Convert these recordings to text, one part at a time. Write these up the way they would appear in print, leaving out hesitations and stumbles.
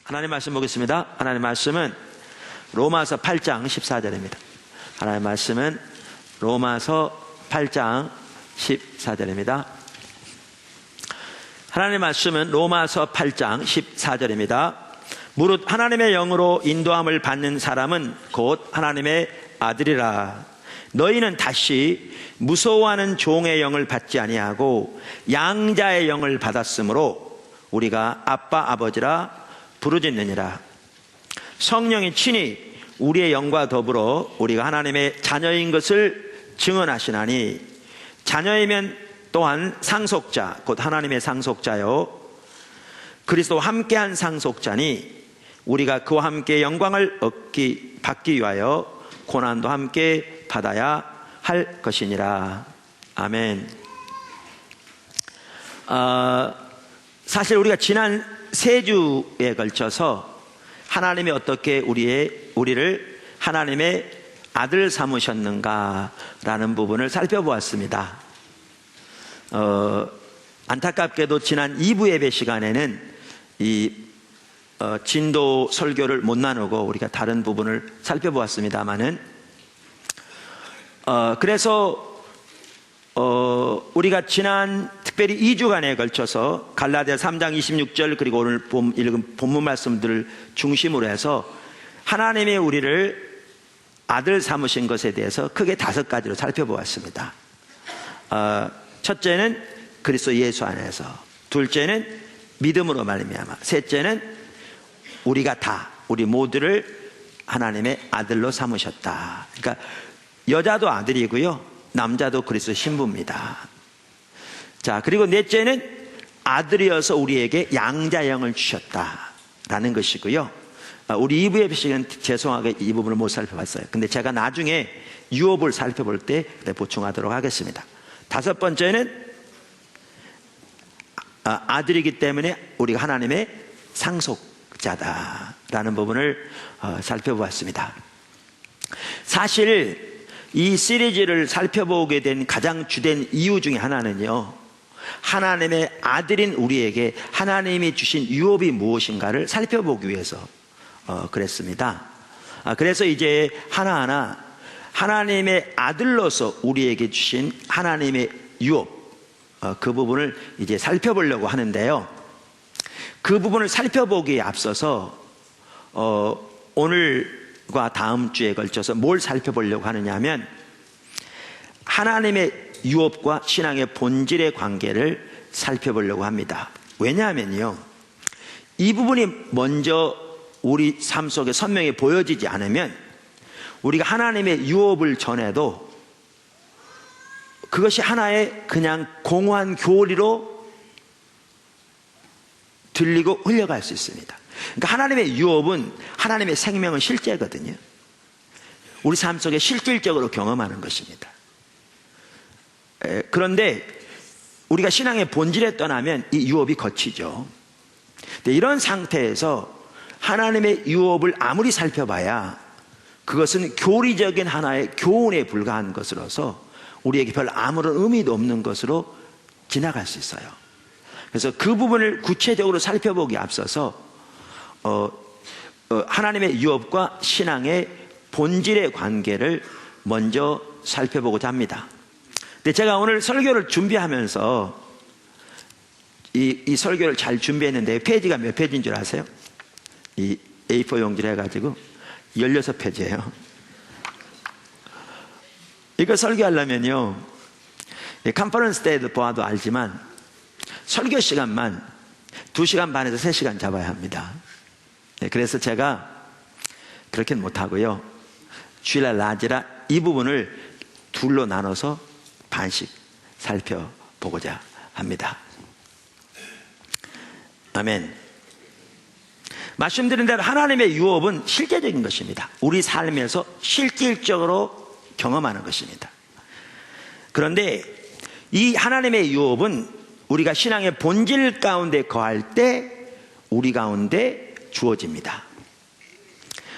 하나님 말씀 보겠습니다. 하나님 말씀은 로마서 8장 14절입니다. 하나님 말씀은 로마서 8장 14절입니다. 하나님 말씀은 로마서 8장 14절입니다. 무릇 하나님의 영으로 인도함을 받는 사람은 곧 하나님의 아들이라. 너희는 다시 무서워하는 종의 영을 받지 아니하고 양자의 영을 받았으므로 우리가 아빠 아버지라 부르짖느니라. 성령이 친히 우리의 영과 더불어 우리가 하나님의 자녀인 것을 증언하시나니 자녀이면 또한 상속자 곧 하나님의 상속자요 그리스도와 함께한 상속자니 우리가 그와 함께 영광을 받기 위하여 고난도 함께 받아야 할 것이니라. 아멘. 사실 우리가 지난 세 주에 걸쳐서 하나님이 어떻게 우리를 하나님의 아들 삼으셨는가라는 부분을 살펴보았습니다. 안타깝게도 지난 2부 예배 시간에는 진도 설교를 못 나누고 우리가 다른 부분을 살펴보았습니다만은 그래서 우리가 지난 특별히 2주간에 걸쳐서 갈라디아 3장 26절 그리고 오늘 읽은 본문 말씀들을 중심으로 해서 하나님이 우리를 아들 삼으신 것에 대해서 크게 5가지로 살펴보았습니다. 첫째는 그리스도 예수 안에서, 둘째는 믿음으로 말미암아, 셋째는 우리 모두를 하나님의 아들로 삼으셨다. 그러니까 여자도 아들이고요, 남자도 그리스도 신부입니다. 자, 그리고 넷째는 아들이어서 우리에게 양자영을 주셨다라는 것이고요. 우리 2부 예배식은 죄송하게 이 부분을 못 살펴봤어요. 근데 제가 나중에 유업을 살펴볼 때 보충하도록 하겠습니다. 5번째는 아들이기 때문에 우리가 하나님의 상속자다라는 부분을 살펴보았습니다. 사실 이 시리즈를 살펴보게 된 가장 주된 이유 중에 하나는요, 하나님의 아들인 우리에게 하나님이 주신 유업이 무엇인가를 살펴보기 위해서 그랬습니다. 그래서 이제 하나하나 하나님의 아들로서 우리에게 주신 하나님의 유업, 그 부분을 이제 살펴보려고 하는데요. 그 부분을 살펴보기에 앞서서 오늘과 다음 주에 걸쳐서 뭘 살펴보려고 하느냐 하면 하나님의 유업과 신앙의 본질의 관계를 살펴보려고 합니다. 왜냐하면요, 이 부분이 먼저 우리 삶 속에 선명히 보여지지 않으면 우리가 하나님의 유업을 전해도 그것이 하나의 그냥 공허한 교리로 들리고 흘려갈 수 있습니다. 그러니까 하나님의 유업은 하나님의 생명은 실제거든요. 우리 삶 속에 실질적으로 경험하는 것입니다. 그런데 우리가 신앙의 본질에 떠나면 이 유업이 거치죠. 근데 이런 상태에서 하나님의 유업을 아무리 살펴봐야 그것은 교리적인 하나의 교훈에 불과한 것으로서 우리에게 별 아무런 의미도 없는 것으로 지나갈 수 있어요. 그래서 그 부분을 구체적으로 살펴보기 앞서서 하나님의 유업과 신앙의 본질의 관계를 먼저 살펴보고자 합니다. 근데 제가 오늘 설교를 준비하면서 이 설교를 잘 준비했는데 페이지가 몇 페이지인 줄 아세요? 이 A4 용지를 해가지고 16페이지예요. 이거 설교하려면요, 컨퍼런스 때도 보아도 알지만 설교 시간만 2시간 반에서 3시간 잡아야 합니다. 그래서 제가 그렇게는 못하고요, 주일날 낮이라 이 부분을 둘로 나눠서 반씩 살펴보고자 합니다. 아멘. 말씀드린 대로 하나님의 유업은 실제적인 것입니다. 우리 삶에서 실질적으로 경험하는 것입니다. 그런데 이 하나님의 유업은 우리가 신앙의 본질 가운데 거할 때 우리 가운데 주어집니다.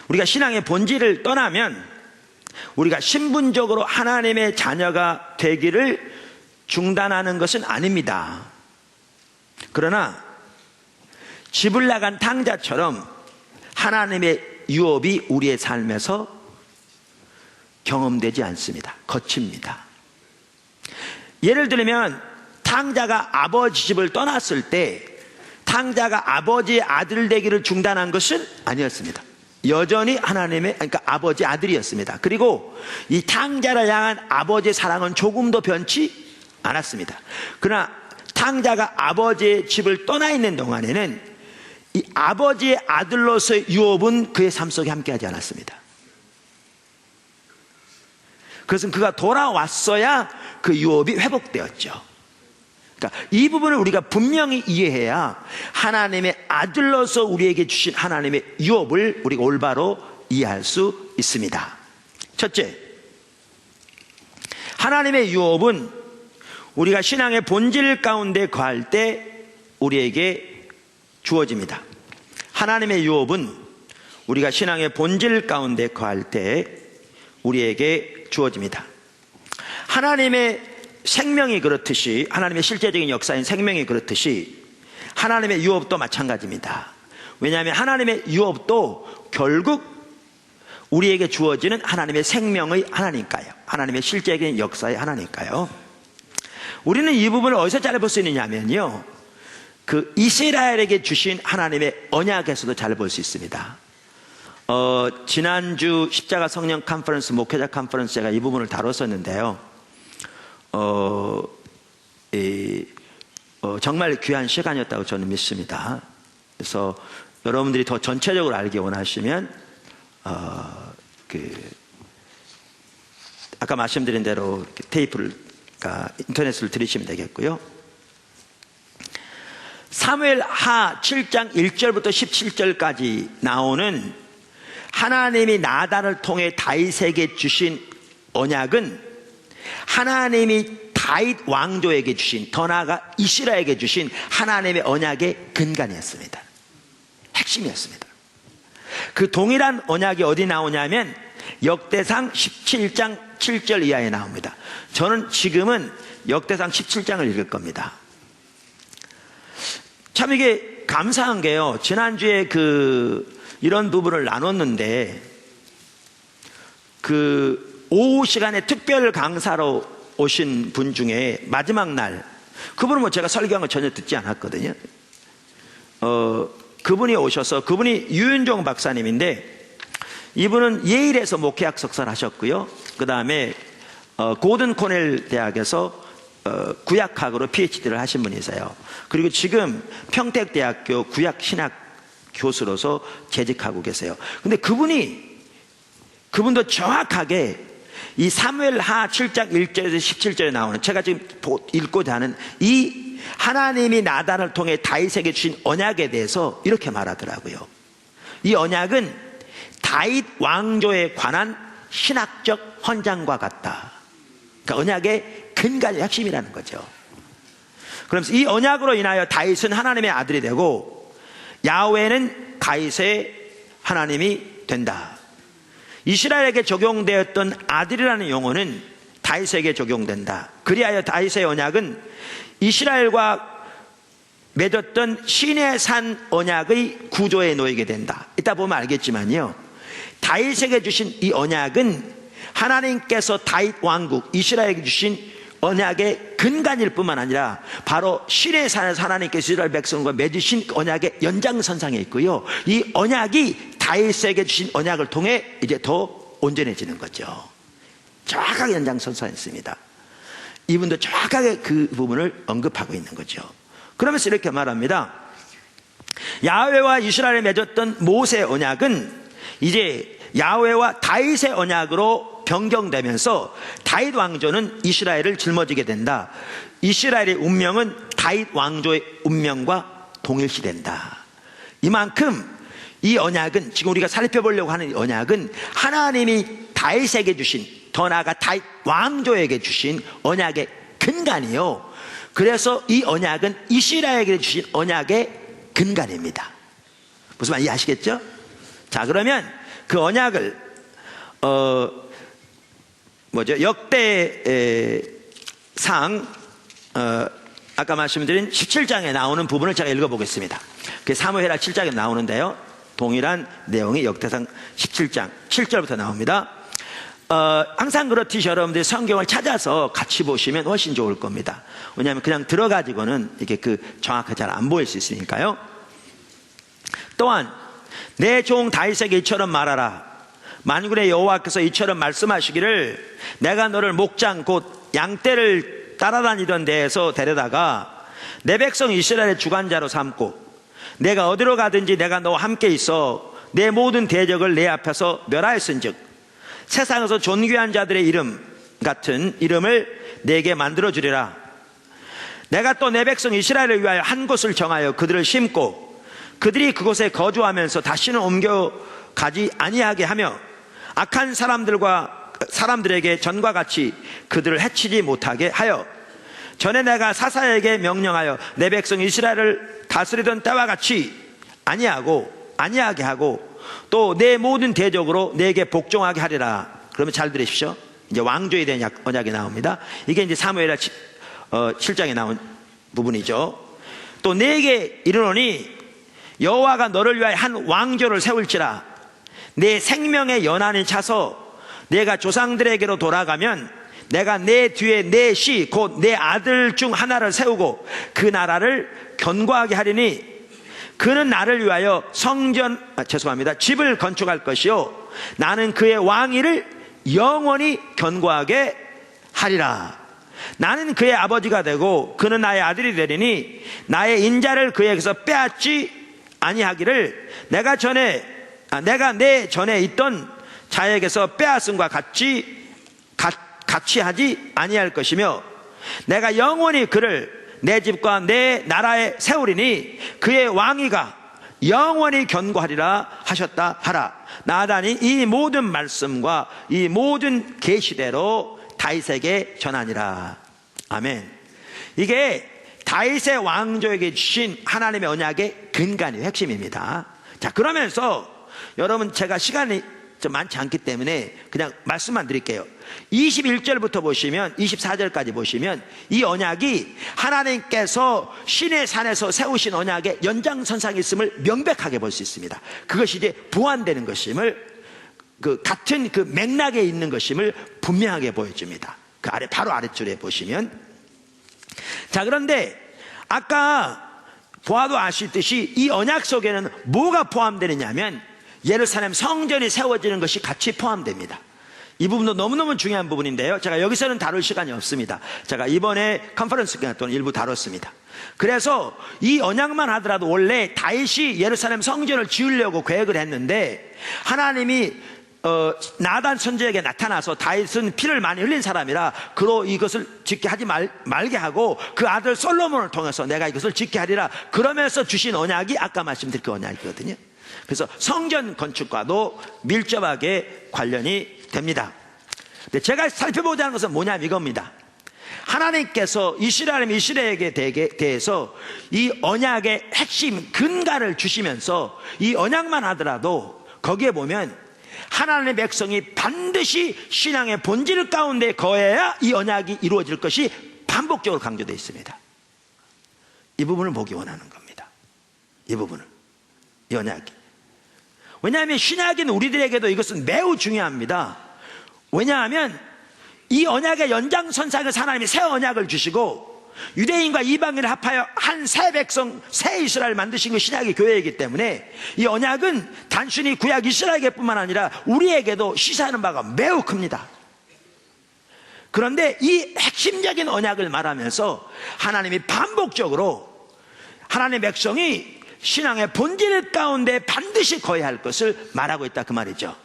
우리가 신앙의 본질을 떠나면 우리가 신분적으로 하나님의 자녀가 되기를 중단하는 것은 아닙니다. 그러나 집을 나간 탕자처럼 하나님의 유업이 우리의 삶에서 경험되지 않습니다. 거칩니다. 예를 들면 탕자가 아버지 집을 떠났을 때 탕자가 아버지의 아들 되기를 중단한 것은 아니었습니다. 여전히 하나님의, 그러니까 아버지 아들이었습니다. 그리고 이 탕자를 향한 아버지의 사랑은 조금도 변치 않았습니다. 그러나 탕자가 아버지의 집을 떠나 있는 동안에는 이 아버지의 아들로서의 유업은 그의 삶 속에 함께하지 않았습니다. 그것은 그가 돌아왔어야 그 유업이 회복되었죠. 그러니까 이 부분을 우리가 분명히 이해해야 하나님의 아들로서 우리에게 주신 하나님의 유업을 우리가 올바로 이해할 수 있습니다. 첫째, 하나님의 유업은 우리가 신앙의 본질 가운데 거할 때 우리에게 주어집니다. 하나님의 유업은 우리가 신앙의 본질 가운데 거할 때 우리에게 주어집니다. 하나님의 생명이 그렇듯이, 하나님의 실제적인 역사인 생명이 그렇듯이 하나님의 유업도 마찬가지입니다. 왜냐하면 하나님의 유업도 결국 우리에게 주어지는 하나님의 생명의 하나니까요. 하나님의 실제적인 역사의 하나니까요. 우리는 이 부분을 어디서 잘 볼 수 있느냐면요, 그 이스라엘에게 주신 하나님의 언약에서도 잘 볼 수 있습니다. 지난주 십자가 성령 컨퍼런스, 목회자 컨퍼런스 제가 이 부분을 다뤘었는데요. 정말 귀한 시간이었다고 저는 믿습니다. 그래서 여러분들이 더 전체적으로 알기 원하시면 아까 말씀드린 대로 테이프를, 인터넷을 들으시면 되겠고요. 사무엘하 7장 1절부터 17절까지 나오는 하나님이 나단을 통해 다윗에게 주신 언약은 하나님이 다윗 왕조에게 주신, 더 나아가 이스라엘에게 주신 하나님의 언약의 근간이었습니다. 핵심이었습니다. 그 동일한 언약이 어디 나오냐면 역대상 17장 7절 이하에 나옵니다. 저는 지금은 역대상 17장을 읽을 겁니다. 참 이게 감사한 게요, 지난주에 이런 부분을 나눴는데 오후 시간에 특별 강사로 오신 분 중에 마지막 날, 그분은 제가 설교한 거 전혀 듣지 않았거든요. 그분이 오셔서, 그분이 유윤종 박사님인데 이분은 예일에서 목회학 석사를 하셨고요. 그 다음에 고든 코넬 대학에서 구약학으로 PhD를 하신 분이세요. 그리고 지금 평택대학교 구약신학 교수로서 재직하고 계세요. 근데 그분도 정확하게 이 사무엘하 7장 1절에서 17절에 나오는, 제가 지금 읽고자 하는 이 하나님이 나단을 통해 다윗에게 주신 언약에 대해서 이렇게 말하더라고요. 이 언약은 다윗 왕조에 관한 신학적 헌장과 같다. 그러니까 언약의 근간의 핵심이라는 거죠. 그러면서 이 언약으로 인하여 다윗은 하나님의 아들이 되고 야훼는 다윗의 하나님이 된다. 이스라엘에게 적용되었던 아들이라는 용어는 다윗에게 적용된다. 그리하여 다윗의 언약은 이스라엘과 맺었던 시내산 언약의 구조에 놓이게 된다. 이따 보면 알겠지만요, 다윗에게 주신 이 언약은 하나님께서 다윗 왕국 이스라엘에게 주신 언약의 근간일 뿐만 아니라 바로 시내산에서 하나님께서 이스라엘 백성과 맺으신 언약의 연장선상에 있고요, 이 언약이 다윗에게 주신 언약을 통해 이제 더 온전해지는 거죠. 정확하게 연장선상에 있습니다. 이분도 정확하게 그 부분을 언급하고 있는 거죠. 그러면서 이렇게 말합니다. 야훼와 이스라엘에 맺었던 모세의 언약은 이제 야훼와 다윗의 언약으로 변경되면서 다윗 왕조는 이스라엘을 짊어지게 된다. 이스라엘의 운명은 다윗 왕조의 운명과 동일시된다. 이만큼 이 언약은, 지금 우리가 살펴보려고 하는 이 언약은 하나님이 다윗에게 주신, 더 나아가 다윗 왕조에게 주신 언약의 근간이요, 그래서 이 언약은 이스라엘에게 주신 언약의 근간입니다. 무슨 말 이해하시겠죠? 자, 그러면 그 언약을 역대상 아까 말씀드린 17장에 나오는 부분을 제가 읽어보겠습니다. 그 사무엘하 7장에 나오는데요, 동일한 내용이 역대상 17장 7절부터 나옵니다. 항상 그렇듯이 여러분들이 성경을 찾아서 같이 보시면 훨씬 좋을 겁니다. 왜냐하면 그냥 들어가지고는 이게 정확하게 잘 안 보일 수 있으니까요. 또한 내 종 다윗에게 이처럼 말하라. 만군의 여호와께서 이처럼 말씀하시기를 내가 너를 목장 곧 양떼를 따라다니던 데에서 데려다가 내 백성 이스라엘의 주관자로 삼고 내가 어디로 가든지 내가 너와 함께 있어 내 모든 대적을 내 앞에서 멸하였은즉 세상에서 존귀한 자들의 이름 같은 이름을 내게 만들어주리라. 내가 또 내 백성 이스라엘을 위하여 한 곳을 정하여 그들을 심고 그들이 그곳에 거주하면서 다시는 옮겨가지 아니하게 하며 악한 사람들에게 전과 같이 그들을 해치지 못하게 하여 전에 내가 사사에게 명령하여 내 백성 이스라엘을 다스리던 때와 같이 아니하게 하고 또 내 모든 대적으로 내게 복종하게 하리라. 그러면 잘 들으십시오. 이제 왕조에 대한 언약이 나옵니다. 이게 이제 사무엘하 7장에 나온 부분이죠. 또 내게 이르노니 여호와가 너를 위하여 한 왕조를 세울지라. 내 생명의 연한이 차서 내가 조상들에게로 돌아가면 내가 내 뒤에 내 씨 곧 내 아들 중 하나를 세우고 그 나라를 견고하게 하리니 그는 나를 위하여 집을 건축할 것이요 나는 그의 왕위를 영원히 견고하게 하리라. 나는 그의 아버지가 되고 그는 나의 아들이 되리니 나의 인자를 그에게서 빼앗지 아니하기를 내가 내 전에 있던 자에게서 빼앗음과 같이 하지 아니할 것이며 내가 영원히 그를 내 집과 내 나라에 세우리니 그의 왕위가 영원히 견고하리라 하셨다 하라. 나단이 이 모든 말씀과 이 모든 계시대로 다윗에게 전하니라. 아멘. 이게 다윗의 왕조에게 주신 하나님의 언약의 근간이 핵심입니다. 자, 그러면서 여러분 제가 시간이 좀 많지 않기 때문에 그냥 말씀만 드릴게요. 21절부터 보시면 24절까지 보시면 이 언약이 하나님께서 신의 산에서 세우신 언약의 연장선상이 있음을 명백하게 볼 수 있습니다. 그것이 이제 보완되는 것임을 같은 그 맥락에 있는 것임을 분명하게 보여줍니다. 그 아래 바로 아래줄에 보시면 자, 그런데 아까 보아도 아시듯이 이 언약 속에는 뭐가 포함되느냐 하면 예루살렘 성전이 세워지는 것이 같이 포함됩니다. 이 부분도 너무너무 중요한 부분인데요, 제가 여기서는 다룰 시간이 없습니다. 제가 이번에 컨퍼런스 기간 동안 일부 다뤘습니다. 그래서 이 언약만 하더라도 원래 다윗이 예루살렘 성전을 지으려고 계획을 했는데 하나님이 나단 선지자에게 나타나서 다윗은 피를 많이 흘린 사람이라 그로 이것을 짓게 하지 말게 하고 그 아들 솔로몬을 통해서 내가 이것을 짓게 하리라 그러면서 주신 언약이 아까 말씀드린 그 언약이거든요. 그래서 성전 건축과도 밀접하게 관련이 됩니다. 근데 제가 살펴보자 하는 것은 뭐냐면 이겁니다. 하나님께서 이스라엘에게 대해서 이 언약의 핵심 근간을 주시면서 이 언약만 하더라도 거기에 보면 하나님의 백성이 반드시 신앙의 본질 가운데 거해야 이 언약이 이루어질 것이 반복적으로 강조되어 있습니다. 이 부분을 보기 원하는 겁니다. 이 부분을, 이 언약이. 왜냐하면 신약인 우리들에게도 이것은 매우 중요합니다. 왜냐하면 이 언약의 연장선상에서 하나님이 새 언약을 주시고 유대인과 이방인을 합하여 한 새 백성, 새 이스라엘 만드신 그 신약의 교회이기 때문에 이 언약은 단순히 구약 이스라엘에게뿐만 아니라 우리에게도 시사하는 바가 매우 큽니다. 그런데 이 핵심적인 언약을 말하면서 하나님이 반복적으로 하나님의 백성이 신앙의 본질 가운데 반드시 거해야 할 것을 말하고 있다 그 말이죠.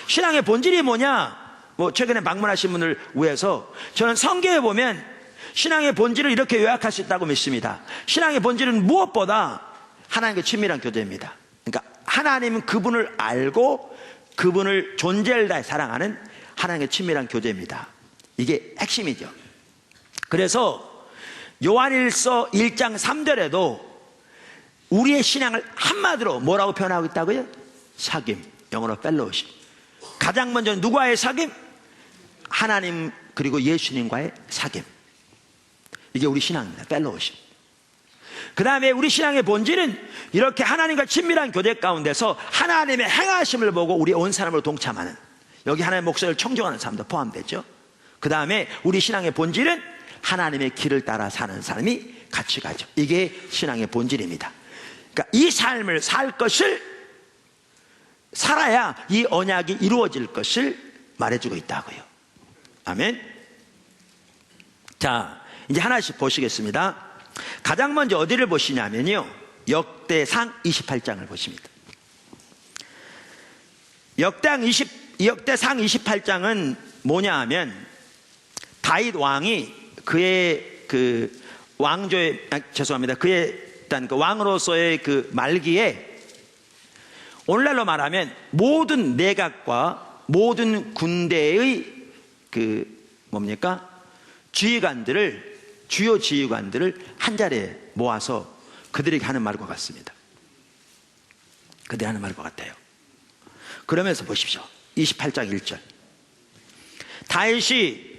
신앙의 본질이 뭐냐? 최근에 방문하신 분을 위해서 저는 성경에 보면 신앙의 본질을 이렇게 요약할 수 있다고 믿습니다. 신앙의 본질은 무엇보다 하나님과 친밀한 교제입니다. 그러니까 하나님은 그분을 알고 그분을 존재를 다해 사랑하는 하나님과 친밀한 교제입니다. 이게 핵심이죠. 그래서 요한일서 1장 3절에도 우리의 신앙을 한마디로 뭐라고 표현하고 있다고요? 사귐, 영어로 펠로우십. 가장 먼저 누구와의 사귐? 하나님 그리고 예수님과의 사귐. 이게 우리 신앙입니다. 펠로우십. 그 다음에 우리 신앙의 본질은 이렇게 하나님과 친밀한 교제 가운데서 하나님의 행하심을 보고 우리 온 사람으로 동참하는, 여기 하나님의 목소리를 청종하는 사람도 포함되죠. 그 다음에 우리 신앙의 본질은 하나님의 길을 따라 사는 사람이 같이 가죠. 이게 신앙의 본질입니다. 그러니까 이 삶을 살 것을 살아야 이 언약이 이루어질 것을 말해주고 있다고요. 아멘. 자, 이제 하나씩 보시겠습니다. 가장 먼저 어디를 보시냐면요, 역대상 28장을 보십니다. 역대상 28장은 뭐냐 하면, 다윗 왕이 그의 그 왕조의, 그의 일단 그 왕으로서의 그 말기에, 오늘날로 말하면 모든 내각과 모든 군대의 그 뭡니까? 주요 지휘관들을 한 자리에 모아서 그들에게 하는 말과 같습니다. 그들이 하는 말과 같아요. 그러면서 보십시오. 28장 1절. 다윗이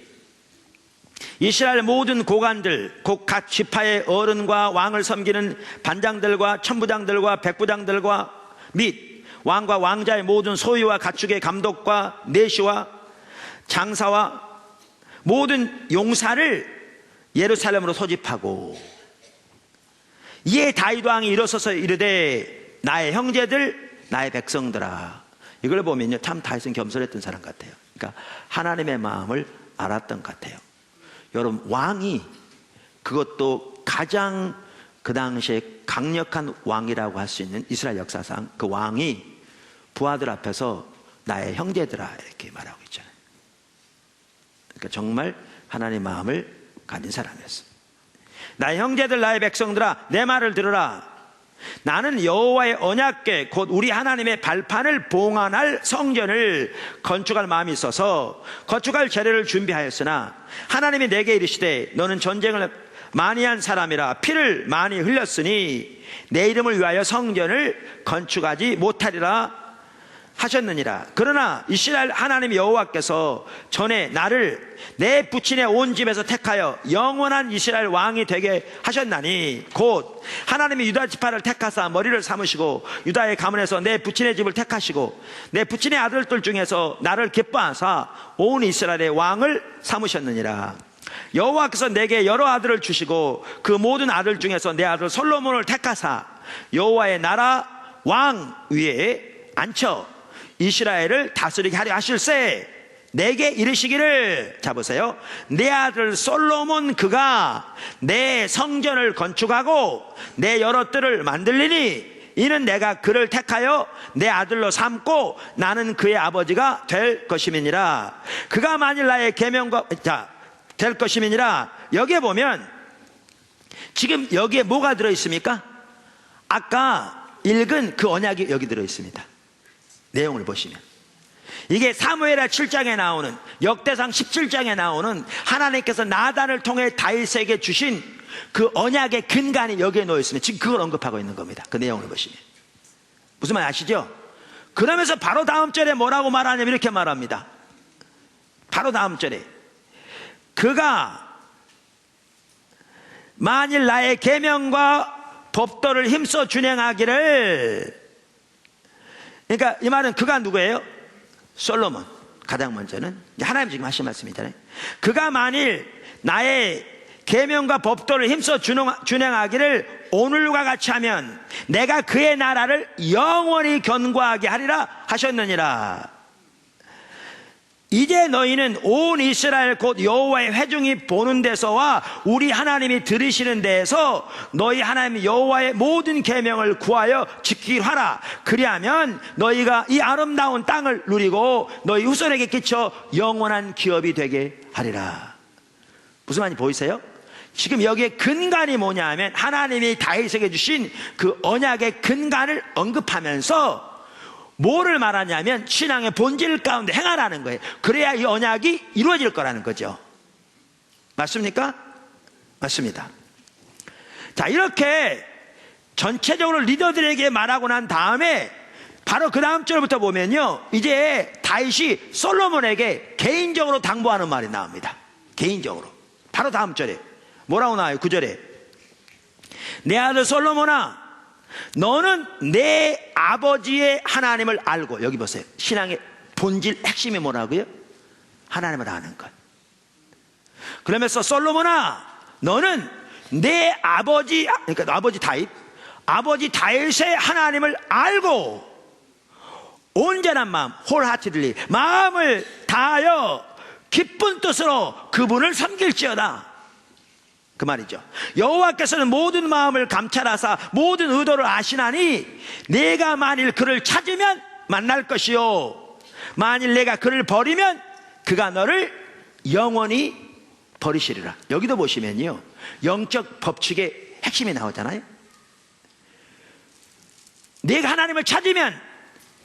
이스라엘 모든 고관들, 곧 각 지파의 어른과 왕을 섬기는 반장들과 천부장들과 백부장들과 및 왕과 왕자의 모든 소유와 가축의 감독과 내시와 장사와 모든 용사를 예루살렘으로 소집하고, 이에 다윗 왕이 일어서서 이르되 나의 형제들, 나의 백성들아. 이걸 보면요, 참 다윗은 겸손했던 사람 같아요. 그러니까 하나님의 마음을 알았던 것 같아요. 여러분, 왕이, 그것도 가장 그 당시에 강력한 왕이라고 할 수 있는 이스라엘 역사상 그 왕이 부하들 앞에서 나의 형제들아 이렇게 말하고 있잖아요. 그러니까 정말 하나님의 마음을 가진 사람이었어. 나의 형제들, 나의 백성들아, 내 말을 들으라. 나는 여호와의 언약궤 곧 우리 하나님의 발판을 봉안할 성전을 건축할 마음이 있어서 건축할 재료를 준비하였으나, 하나님이 내게 이르시되 너는 전쟁을 많이 한 사람이라 피를 많이 흘렸으니 내 이름을 위하여 성전을 건축하지 못하리라 하셨느니라. 그러나 이스라엘 하나님 여호와께서 전에 나를 내 부친의 온 집에서 택하여 영원한 이스라엘 왕이 되게 하셨나니, 곧 하나님이 유다 지파를 택하사 머리를 삼으시고 유다의 가문에서 내 부친의 집을 택하시고 내 부친의 아들들 중에서 나를 기뻐하사 온 이스라엘의 왕을 삼으셨느니라. 여호와께서 내게 여러 아들을 주시고 그 모든 아들 중에서 내 아들 솔로몬을 택하사 여호와의 나라 왕 위에 앉혀 이스라엘을 다스리게 하려 하실세 내게 이르시기를, 자 보세요, 내 아들 솔로몬 그가 내 성전을 건축하고 내 여러 뜰을 만들리니 이는 내가 그를 택하여 내 아들로 삼고 나는 그의 아버지가 될 것임이니라. 그가 만일 나의 계명과 될 것임이니라. 여기에 보면 지금 여기에 뭐가 들어있습니까? 아까 읽은 그 언약이 여기 들어있습니다. 내용을 보시면 이게 사무엘하 7장에 나오는, 역대상 17장에 나오는 하나님께서 나단을 통해 다윗에게 주신 그 언약의 근간이 여기에 놓여있으면 지금 그걸 언급하고 있는 겁니다. 그 내용을 보시면 무슨 말 아시죠? 그러면서 바로 다음 절에 뭐라고 말하냐면 이렇게 말합니다. 바로 다음 절에 그가 만일 나의 계명과 법도를 힘써 준행하기를, 그러니까 이 말은 그가 누구예요? 솔로몬. 가장 먼저는 하나님 지금 하신 말씀이잖아요. 그가 만일 나의 계명과 법도를 힘써 준행하기를 오늘과 같이 하면 내가 그의 나라를 영원히 견고하게 하리라 하셨느니라. 이제 너희는 온 이스라엘 곧 여호와의 회중이 보는 데서와 우리 하나님이 들으시는 데에서 너희 하나님 여호와의 모든 계명을 구하여 지키기를 하라. 그리하면 너희가 이 아름다운 땅을 누리고 너희 후손에게 끼쳐 영원한 기업이 되게 하리라. 무슨 말인지 보이세요? 지금 여기에 근간이 뭐냐 하면 하나님이 다윗에게 주신 그 언약의 근간을 언급하면서 뭐를 말하냐면 신앙의 본질 가운데 행하라는 거예요. 그래야 이 언약이 이루어질 거라는 거죠. 맞습니까? 맞습니다. 자, 이렇게 전체적으로 리더들에게 말하고 난 다음에 바로 그 다음 절부터 보면요, 이제 다윗이 솔로몬에게 개인적으로 당부하는 말이 나옵니다. 개인적으로. 바로 다음 절에 뭐라고 나와요? 9절에 내 아들 솔로몬아, 너는 내 아버지의 하나님을 알고, 여기 보세요. 신앙의 본질 핵심이 뭐라고요? 하나님을 아는 것. 그러면서 솔로몬아, 너는 내 아버지, 그러니까 아버지 다윗의 하나님을 알고 온전한 마음, wholeheartedly, 마음을 다하여 기쁜 뜻으로 그분을 섬길지어다. 그 말이죠. 여호와께서는 모든 마음을 감찰하사 모든 의도를 아시나니 내가 만일 그를 찾으면 만날 것이요, 만일 내가 그를 버리면 그가 너를 영원히 버리시리라. 여기도 보시면요, 영적 법칙의 핵심이 나오잖아요. 내가 하나님을 찾으면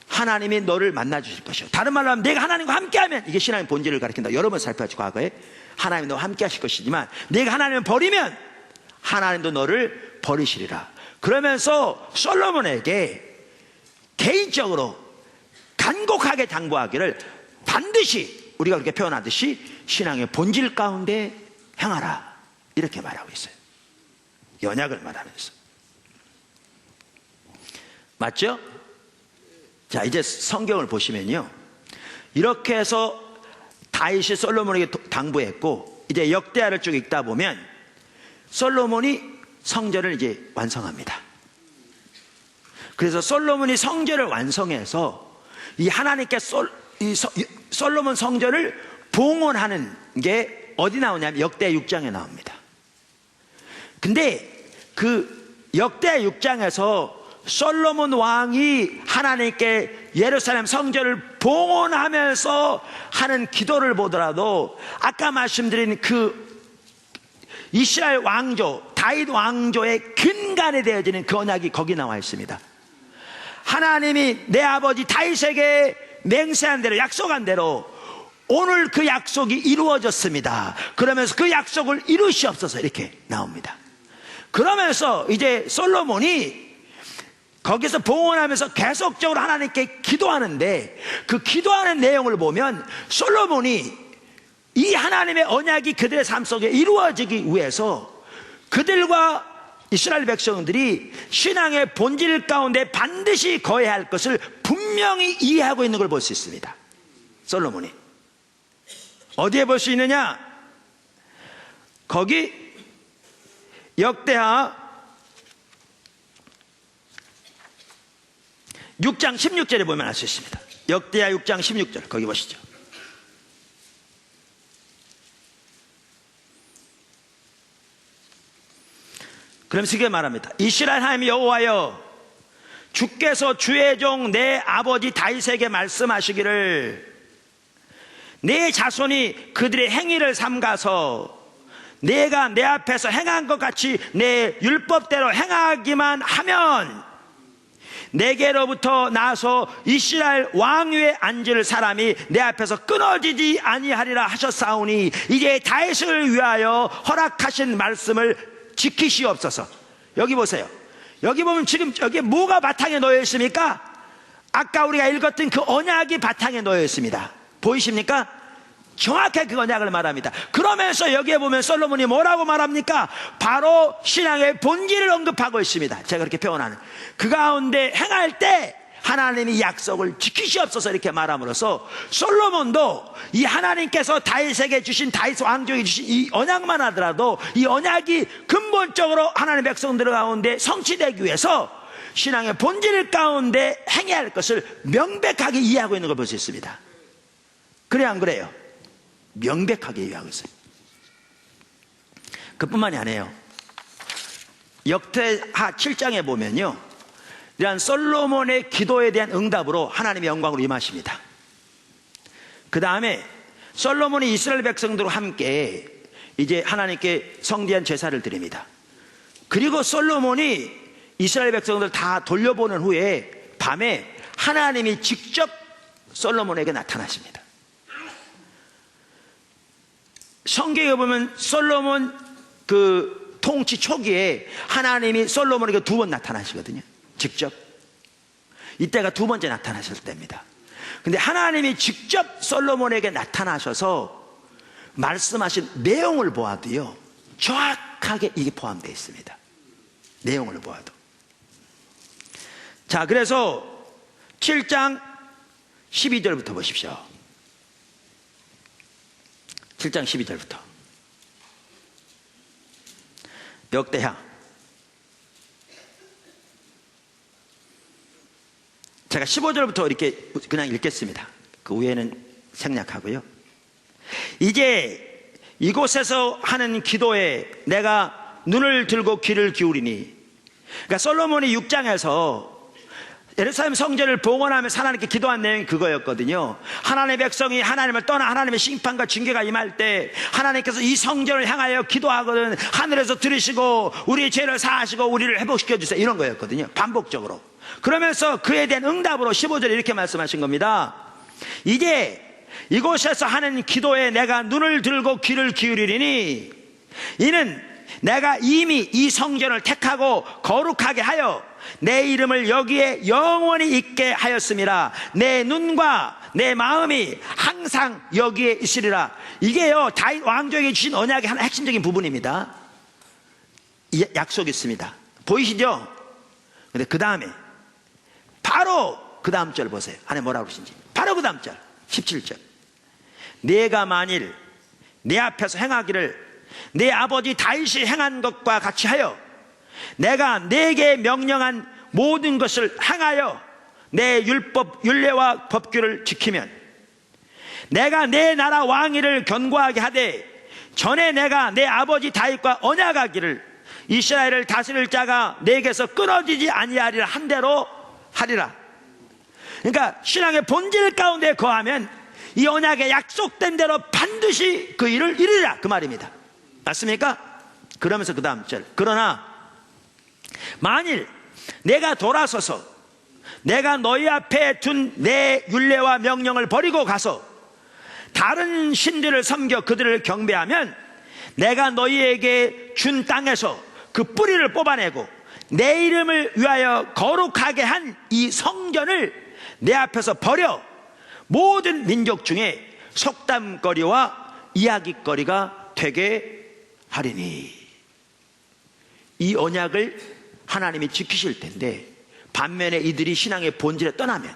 하나님이 너를 만나 주실 것이요, 다른 말로 하면 내가 하나님과 함께하면, 이게 신앙의 본질을 가리킨다. 여러 번 살펴봤죠, 과거에. 하나님이 너와 함께 하실 것이지만 내가 하나님을 버리면 하나님도 너를 버리시리라. 그러면서 솔로몬에게 개인적으로 간곡하게 당부하기를, 반드시 우리가 그렇게 표현하듯이 신앙의 본질 가운데 행하라, 이렇게 말하고 있어요. 연약을 말하면서. 맞죠? 자, 이제 성경을 보시면요, 이렇게 해서 다윗이 솔로몬에게 당부했고, 이제 역대하를 쭉 읽다 보면 솔로몬이 성전을 이제 완성합니다. 그래서 솔로몬이 성전을 완성해서 이 하나님께 솔로몬 성전을 봉헌하는 게 어디 나오냐면 역대 6장에 나옵니다. 근데 그 역대 6장에서 솔로몬 왕이 하나님께 예루살렘 성전을 봉헌하면서 하는 기도를 보더라도 아까 말씀드린 그 이스라엘 왕조, 다윗 왕조의 근간에 되어지는 그 언약이 거기 나와 있습니다. 하나님이 내 아버지 다윗에게 맹세한 대로, 약속한 대로 오늘 그 약속이 이루어졌습니다. 그러면서 그 약속을 이루시옵소서, 이렇게 나옵니다. 그러면서 이제 솔로몬이 거기서 봉헌하면서 계속적으로 하나님께 기도하는데, 그 기도하는 내용을 보면 솔로몬이 이 하나님의 언약이 그들의 삶 속에 이루어지기 위해서 그들과 이스라엘 백성들이 신앙의 본질 가운데 반드시 거해야 할 것을 분명히 이해하고 있는 걸 볼 수 있습니다. 솔로몬이 어디에 볼 수 있느냐? 거기 역대하 6장 16절에 보면 알 수 있습니다. 역대하 6장 16절, 거기 보시죠. 그러면서 이게 말합니다. 이스라엘 하나님 여호와여, 주께서 주의 종 내 아버지 다윗에게 말씀하시기를, 내 자손이 그들의 행위를 삼가서 내가 내 앞에서 행한 것 같이 내 율법대로 행하기만 하면 내게로부터 나서 이스라엘 왕위에 앉을 사람이 내 앞에서 끊어지지 아니하리라 하셨사오니 이제 다윗을 위하여 허락하신 말씀을 지키시옵소서. 여기 보세요. 여기 보면 지금 여기에 뭐가 바탕에 놓여 있습니까? 아까 우리가 읽었던 그 언약이 바탕에 놓여 있습니다. 보이십니까? 정확하게 그 언약을 말합니다. 그러면서 여기에 보면 솔로몬이 뭐라고 말합니까? 바로 신앙의 본질을 언급하고 있습니다. 제가 그렇게 표현하는 그 가운데 행할 때 하나님이 약속을 지키시옵소서, 이렇게 말함으로써 솔로몬도 이 하나님께서 다윗에게 주신, 다윗 왕조에게 주신 이 언약만 하더라도 이 언약이 근본적으로 하나님의 백성들 가운데 성취되기 위해서 신앙의 본질 가운데 행해야 할 것을 명백하게 이해하고 있는 걸 볼 수 있습니다. 그래 안 그래요? 명백하게 이해하고 있어요. 그뿐만이 아니에요. 역대하 7장에 보면요, 이러한 솔로몬의 기도에 대한 응답으로 하나님의 영광으로 임하십니다. 그 다음에 솔로몬이 이스라엘 백성들과 함께 이제 하나님께 성대한 제사를 드립니다. 그리고 솔로몬이 이스라엘 백성들 다 돌려보는 후에 밤에 하나님이 직접 솔로몬에게 나타나십니다. 성경에 보면 솔로몬 그 통치 초기에 하나님이 솔로몬에게 2번 나타나시거든요. 직접. 이때가 2번째 나타나셨을 때입니다. 근데 하나님이 직접 솔로몬에게 나타나셔서 말씀하신 내용을 보아도요, 정확하게 이게 포함되어 있습니다. 내용을 보아도. 자, 그래서 7장 12절부터 보십시오. 7장 12절부터. 역대하. 제가 15절부터 이렇게 그냥 읽겠습니다. 그 위에는 생략하고요. 이제 이곳에서 하는 기도에 내가 눈을 들고 귀를 기울이니, 그러니까 솔로몬이 6장에서 예루살렘 성전을 봉헌하면서 하나님께 기도한 내용이 그거였거든요. 하나님의 백성이 하나님을 떠나 하나님의 심판과 징계가 임할 때 하나님께서 이 성전을 향하여 기도하거든 하늘에서 들으시고 우리의 죄를 사하시고 우리를 회복시켜 주세요, 이런 거였거든요. 반복적으로. 그러면서 그에 대한 응답으로 15절에 이렇게 말씀하신 겁니다. 이제 이곳에서 하는 기도에 내가 눈을 들고 귀를 기울이리니, 이는 내가 이미 이 성전을 택하고 거룩하게 하여 내 이름을 여기에 영원히 있게 하였음이라. 내 눈과 내 마음이 항상 여기에 있으리라. 이게요, 다윗 왕조에게 주신 언약의 하나 핵심적인 부분입니다. 이 약속이 있습니다. 보이시죠? 근데 그 다음에 바로 그 다음 절 보세요. 안에 뭐라고 그러신지. 바로 그 다음 절 17절. 내가 만일 내 앞에서 행하기를 내 아버지 다윗이 행한 것과 같이 하여 내가 내게 명령한 모든 것을 행하여 내 율법 율례와 법규를 지키면, 내가 내 나라 왕위를 견고하게 하되 전에 내가 내 아버지 다윗과 언약하기를 이스라엘을 다스릴 자가 내게서 끊어지지 아니하리라 한 대로 하리라. 그러니까 신앙의 본질 가운데 거하면 이 언약에 약속된 대로 반드시 그 일을 이루리라, 그 말입니다. 맞습니까? 그러면서 그 다음 절. 그러나 만일 내가 돌아서서 내가 너희 앞에 둔 내 율례와 명령을 버리고 가서 다른 신들을 섬겨 그들을 경배하면 내가 너희에게 준 땅에서 그 뿌리를 뽑아내고 내 이름을 위하여 거룩하게 한 이 성전을 내 앞에서 버려 모든 민족 중에 속담거리와 이야기거리가 되게 하리니. 이 언약을 하나님이 지키실 텐데, 반면에 이들이 신앙의 본질에 떠나면,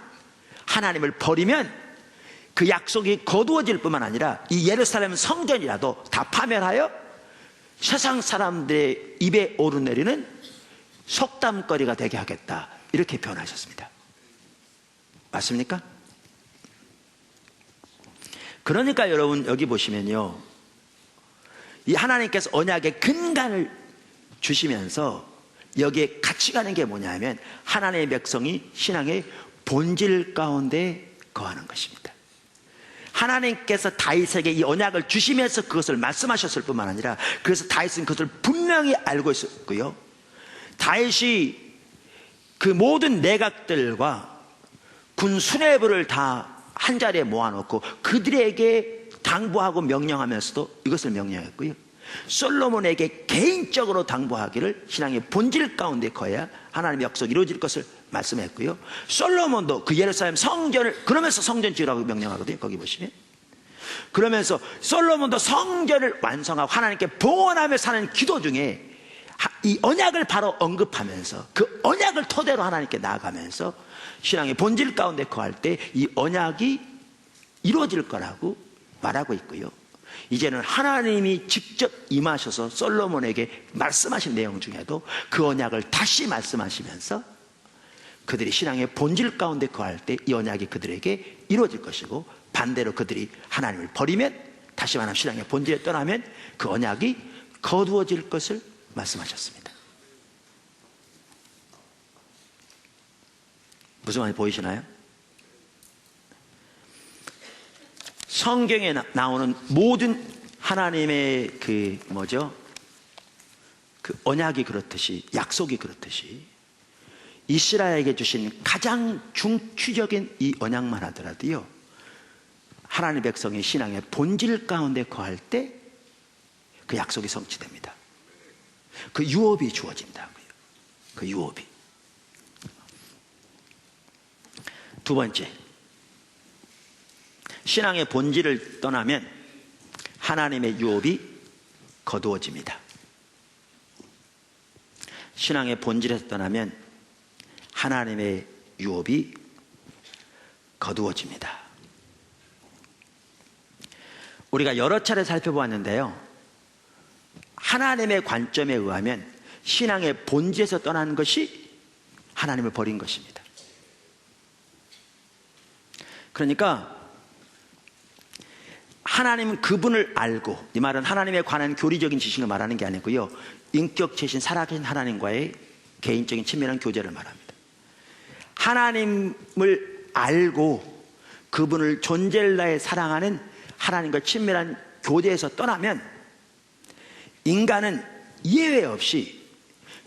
하나님을 버리면 그 약속이 거두어질 뿐만 아니라 이 예루살렘 성전이라도 다 파멸하여 세상 사람들의 입에 오르내리는 속담거리가 되게 하겠다, 이렇게 표현하셨습니다. 맞습니까? 그러니까 여러분 여기 보시면요, 이 하나님께서 언약의 근간을 주시면서 여기에 같이 가는 게 뭐냐면 하나님의 백성이 신앙의 본질 가운데 거하는 것입니다. 하나님께서 다윗에게 이 언약을 주시면서 그것을 말씀하셨을 뿐만 아니라, 그래서 다윗은 그것을 분명히 알고 있었고요, 다윗이 그 모든 내각들과 군 수뇌부를 다 한자리에 모아놓고 그들에게 당부하고 명령하면서도 이것을 명령했고요, 솔로몬에게 개인적으로 당부하기를 신앙의 본질 가운데 거해야 하나님의 약속이 이루어질 것을 말씀했고요, 솔로몬도 그 예루살렘 성전을, 그러면서 성전 지으라고 명령하거든요. 거기 보시면. 그러면서 솔로몬도 성전을 완성하고 하나님께 봉헌하며 사는 기도 중에 이 언약을 바로 언급하면서 그 언약을 토대로 하나님께 나아가면서 신앙의 본질 가운데 거할 때 이 언약이 이루어질 거라고 말하고 있고요, 이제는 하나님이 직접 임하셔서 솔로몬에게 말씀하신 내용 중에도 그 언약을 다시 말씀하시면서 그들이 신앙의 본질 가운데 거할 때 이 언약이 그들에게 이루어질 것이고, 반대로 그들이 하나님을 버리면, 다시 말하면 신앙의 본질에 떠나면 그 언약이 거두어질 것을 말씀하셨습니다. 무슨 말인지 보이시나요? 성경에 나오는 모든 하나님의 그 언약이 그렇듯이, 약속이 그렇듯이, 이스라엘에게 주신 가장 중추적인 이 언약만 하더라도요, 하나님의 백성의 신앙의 본질 가운데 거할 때 그 약속이 성취됩니다. 그 유업이 주어진다고요. 그 유업이. 두 번째, 신앙의 본질을 떠나면 하나님의 유업이 거두어집니다. 신앙의 본질에서 떠나면 하나님의 유업이 거두어집니다. 우리가 여러 차례 살펴보았는데요, 하나님의 관점에 의하면 신앙의 본질에서 떠난 것이 하나님을 버린 것입니다. 그러니까 하나님은 그분을 알고, 이 말은 하나님에 관한 교리적인 지식을 말하는 게 아니고요, 인격체신 살아계신 하나님과의 개인적인 친밀한 교제를 말합니다. 하나님을 알고 그분을 존재를 다해 사랑하는 하나님과 친밀한 교제에서 떠나면 인간은 예외 없이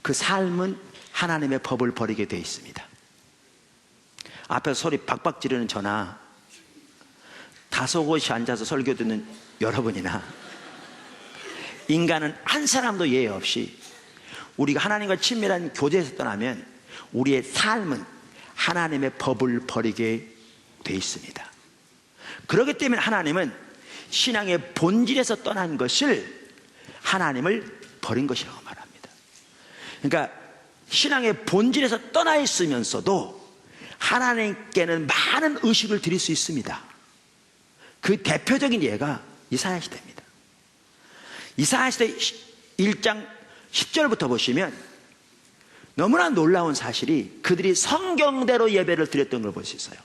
그 삶은 하나님의 법을 버리게 되어 있습니다. 앞에서 소리 박박 지르는 저나 다소곳이 앉아서 설교 듣는 여러분이나 인간은 한 사람도 예외 없이 우리가 하나님과 친밀한 교제에서 떠나면 우리의 삶은 하나님의 법을 버리게 되어 있습니다. 그렇기 때문에 하나님은 신앙의 본질에서 떠난 것을 하나님을 버린 것이라고 말합니다. 그러니까 신앙의 본질에서 떠나 있으면서도 하나님께는 많은 의식을 드릴 수 있습니다. 그 대표적인 예가 이사야 시대입니다. 이사야 시대 1장 10절부터 보시면 너무나 놀라운 사실이 그들이 성경대로 예배를 드렸던 걸 볼 수 있어요.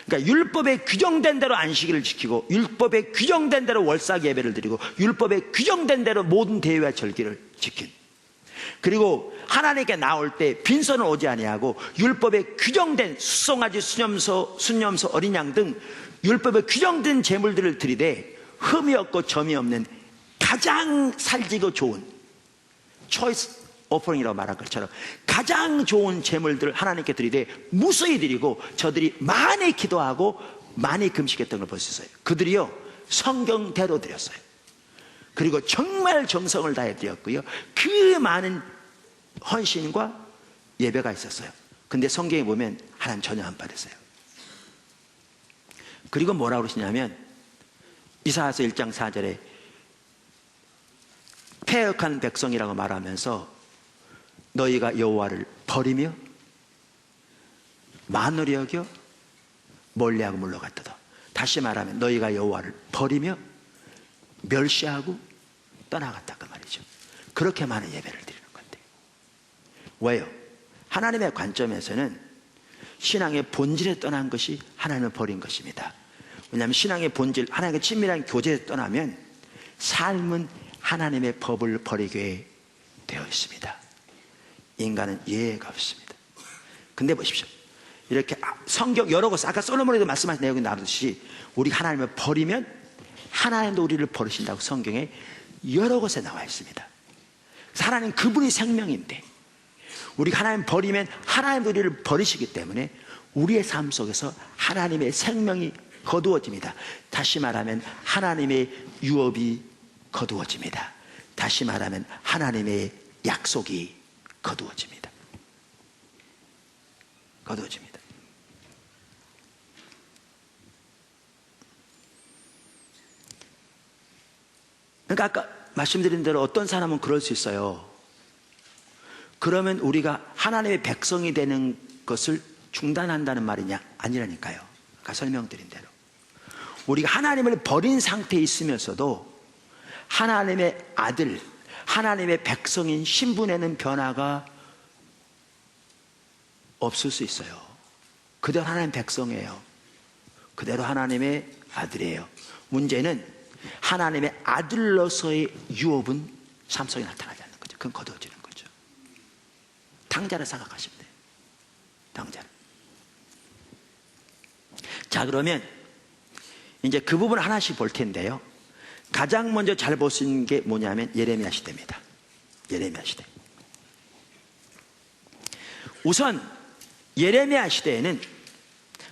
그러니까 율법에 규정된 대로 안식일을 지키고, 율법에 규정된 대로 월삭 예배를 드리고, 율법에 규정된 대로 모든 대회와 절기를 지킨, 그리고 하나님께 나올 때 빈손을 오지 아니하고 율법에 규정된 수송아지, 순염소, 어린 양 등 율법에 규정된 제물들을 드리되 흠이 없고 점이 없는 가장 살지고 좋은 초이스 오퍼링이라고 말한 것처럼 가장 좋은 제물들을 하나님께 드리되 무수히 드리고 저들이 많이 기도하고 많이 금식했던 걸 볼 수 있어요. 그들이요 성경대로 드렸어요. 그리고 정말 정성을 다해 드렸고요, 그 많은 헌신과 예배가 있었어요. 근데 성경에 보면 하나님 전혀 안 받으세요. 그리고 뭐라고 그러시냐면 이사야서 1장 4절에 패역한 백성이라고 말하면서 너희가 여호와를 버리며 만으로 여겨 멀리하고 물러갔도다. 다시 말하면 너희가 여호와를 버리며 멸시하고 떠나갔다 그 말이죠. 그렇게 많은 예배를 드리는 건데 왜요? 하나님의 관점에서는 신앙의 본질에 떠난 것이 하나님을 버린 것입니다. 왜냐하면 신앙의 본질, 하나님과 친밀한 교제에 떠나면 삶은 하나님의 법을 버리게 되어 있습니다. 인간은 예외가 없습니다. 근데 보십시오, 이렇게 성경 여러 곳, 아까 솔로몬에도 말씀하신 내용이 나오듯이 우리 하나님을 버리면 하나님도 우리를 버리신다고 성경에 여러 곳에 나와 있습니다. 하나님 그분이 생명인데 우리가 하나님 버리면 하나님도 우리를 버리시기 때문에 우리의 삶 속에서 하나님의 생명이 거두어집니다. 다시 말하면 하나님의 유업이 거두어집니다. 다시 말하면 하나님의 약속이 거두어집니다. 거두어집니다. 그러니까 아까 말씀드린 대로 어떤 사람은 그럴 수 있어요. 그러면 우리가 하나님의 백성이 되는 것을 중단한다는 말이냐? 아니라니까요. 아까 설명드린 대로 우리가 하나님을 버린 상태에 있으면서도 하나님의 아들, 하나님의 백성인 신분에는 변화가 없을 수 있어요. 그대로 하나님 백성이에요. 그대로 하나님의 아들이에요. 문제는 하나님의 아들로서의 유업은 삶 속에 나타나지 않는 거죠. 그건 거두어지는 거죠. 당자를 생각하시면 돼요. 당자를. 자, 그러면 이제 그 부분 하나씩 볼 텐데요. 가장 먼저 잘 볼 수 있는 게 뭐냐면 예레미야 시대입니다. 예레미야 시대. 우선 예레미야 시대에는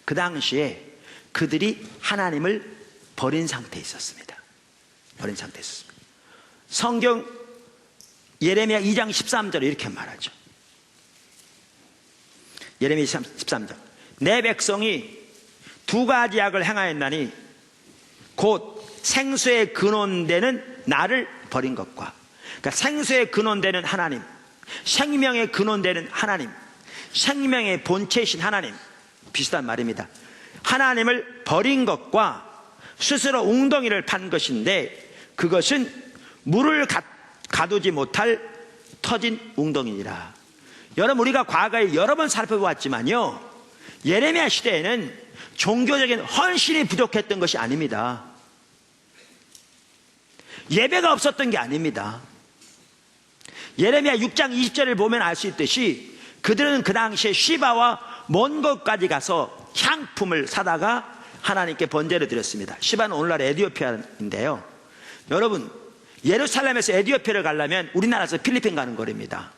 그 당시에 그들이 하나님을 버린 상태에 있었습니다. 버린 상태에 있었습니다. 성경 예레미야 2장 13절에 이렇게 말하죠. 예레미야 13절. 내 백성이 두 가지 악을 행하였나니 곧 생수의 근원되는 나를 버린 것과, 그러니까 생수의 근원되는 하나님, 생명의 근원되는 하나님, 생명의 본체이신 하나님, 비슷한 말입니다. 하나님을 버린 것과 스스로 웅덩이를 판 것인데 그것은 물을 가두지 못할 터진 웅덩이니라. 여러분, 우리가 과거에 여러 번 살펴보았지만요, 예레미야 시대에는 종교적인 헌신이 부족했던 것이 아닙니다. 예배가 없었던 게 아닙니다. 예레미야 6장 20절을 보면 알 수 있듯이 그들은 그 당시에 시바와 먼 곳까지 가서 향품을 사다가 하나님께 번제를 드렸습니다. 시바는 오늘날 에티오피아인데요, 여러분, 예루살렘에서 에티오피아를 가려면 우리나라에서 필리핀 가는 거리입니다.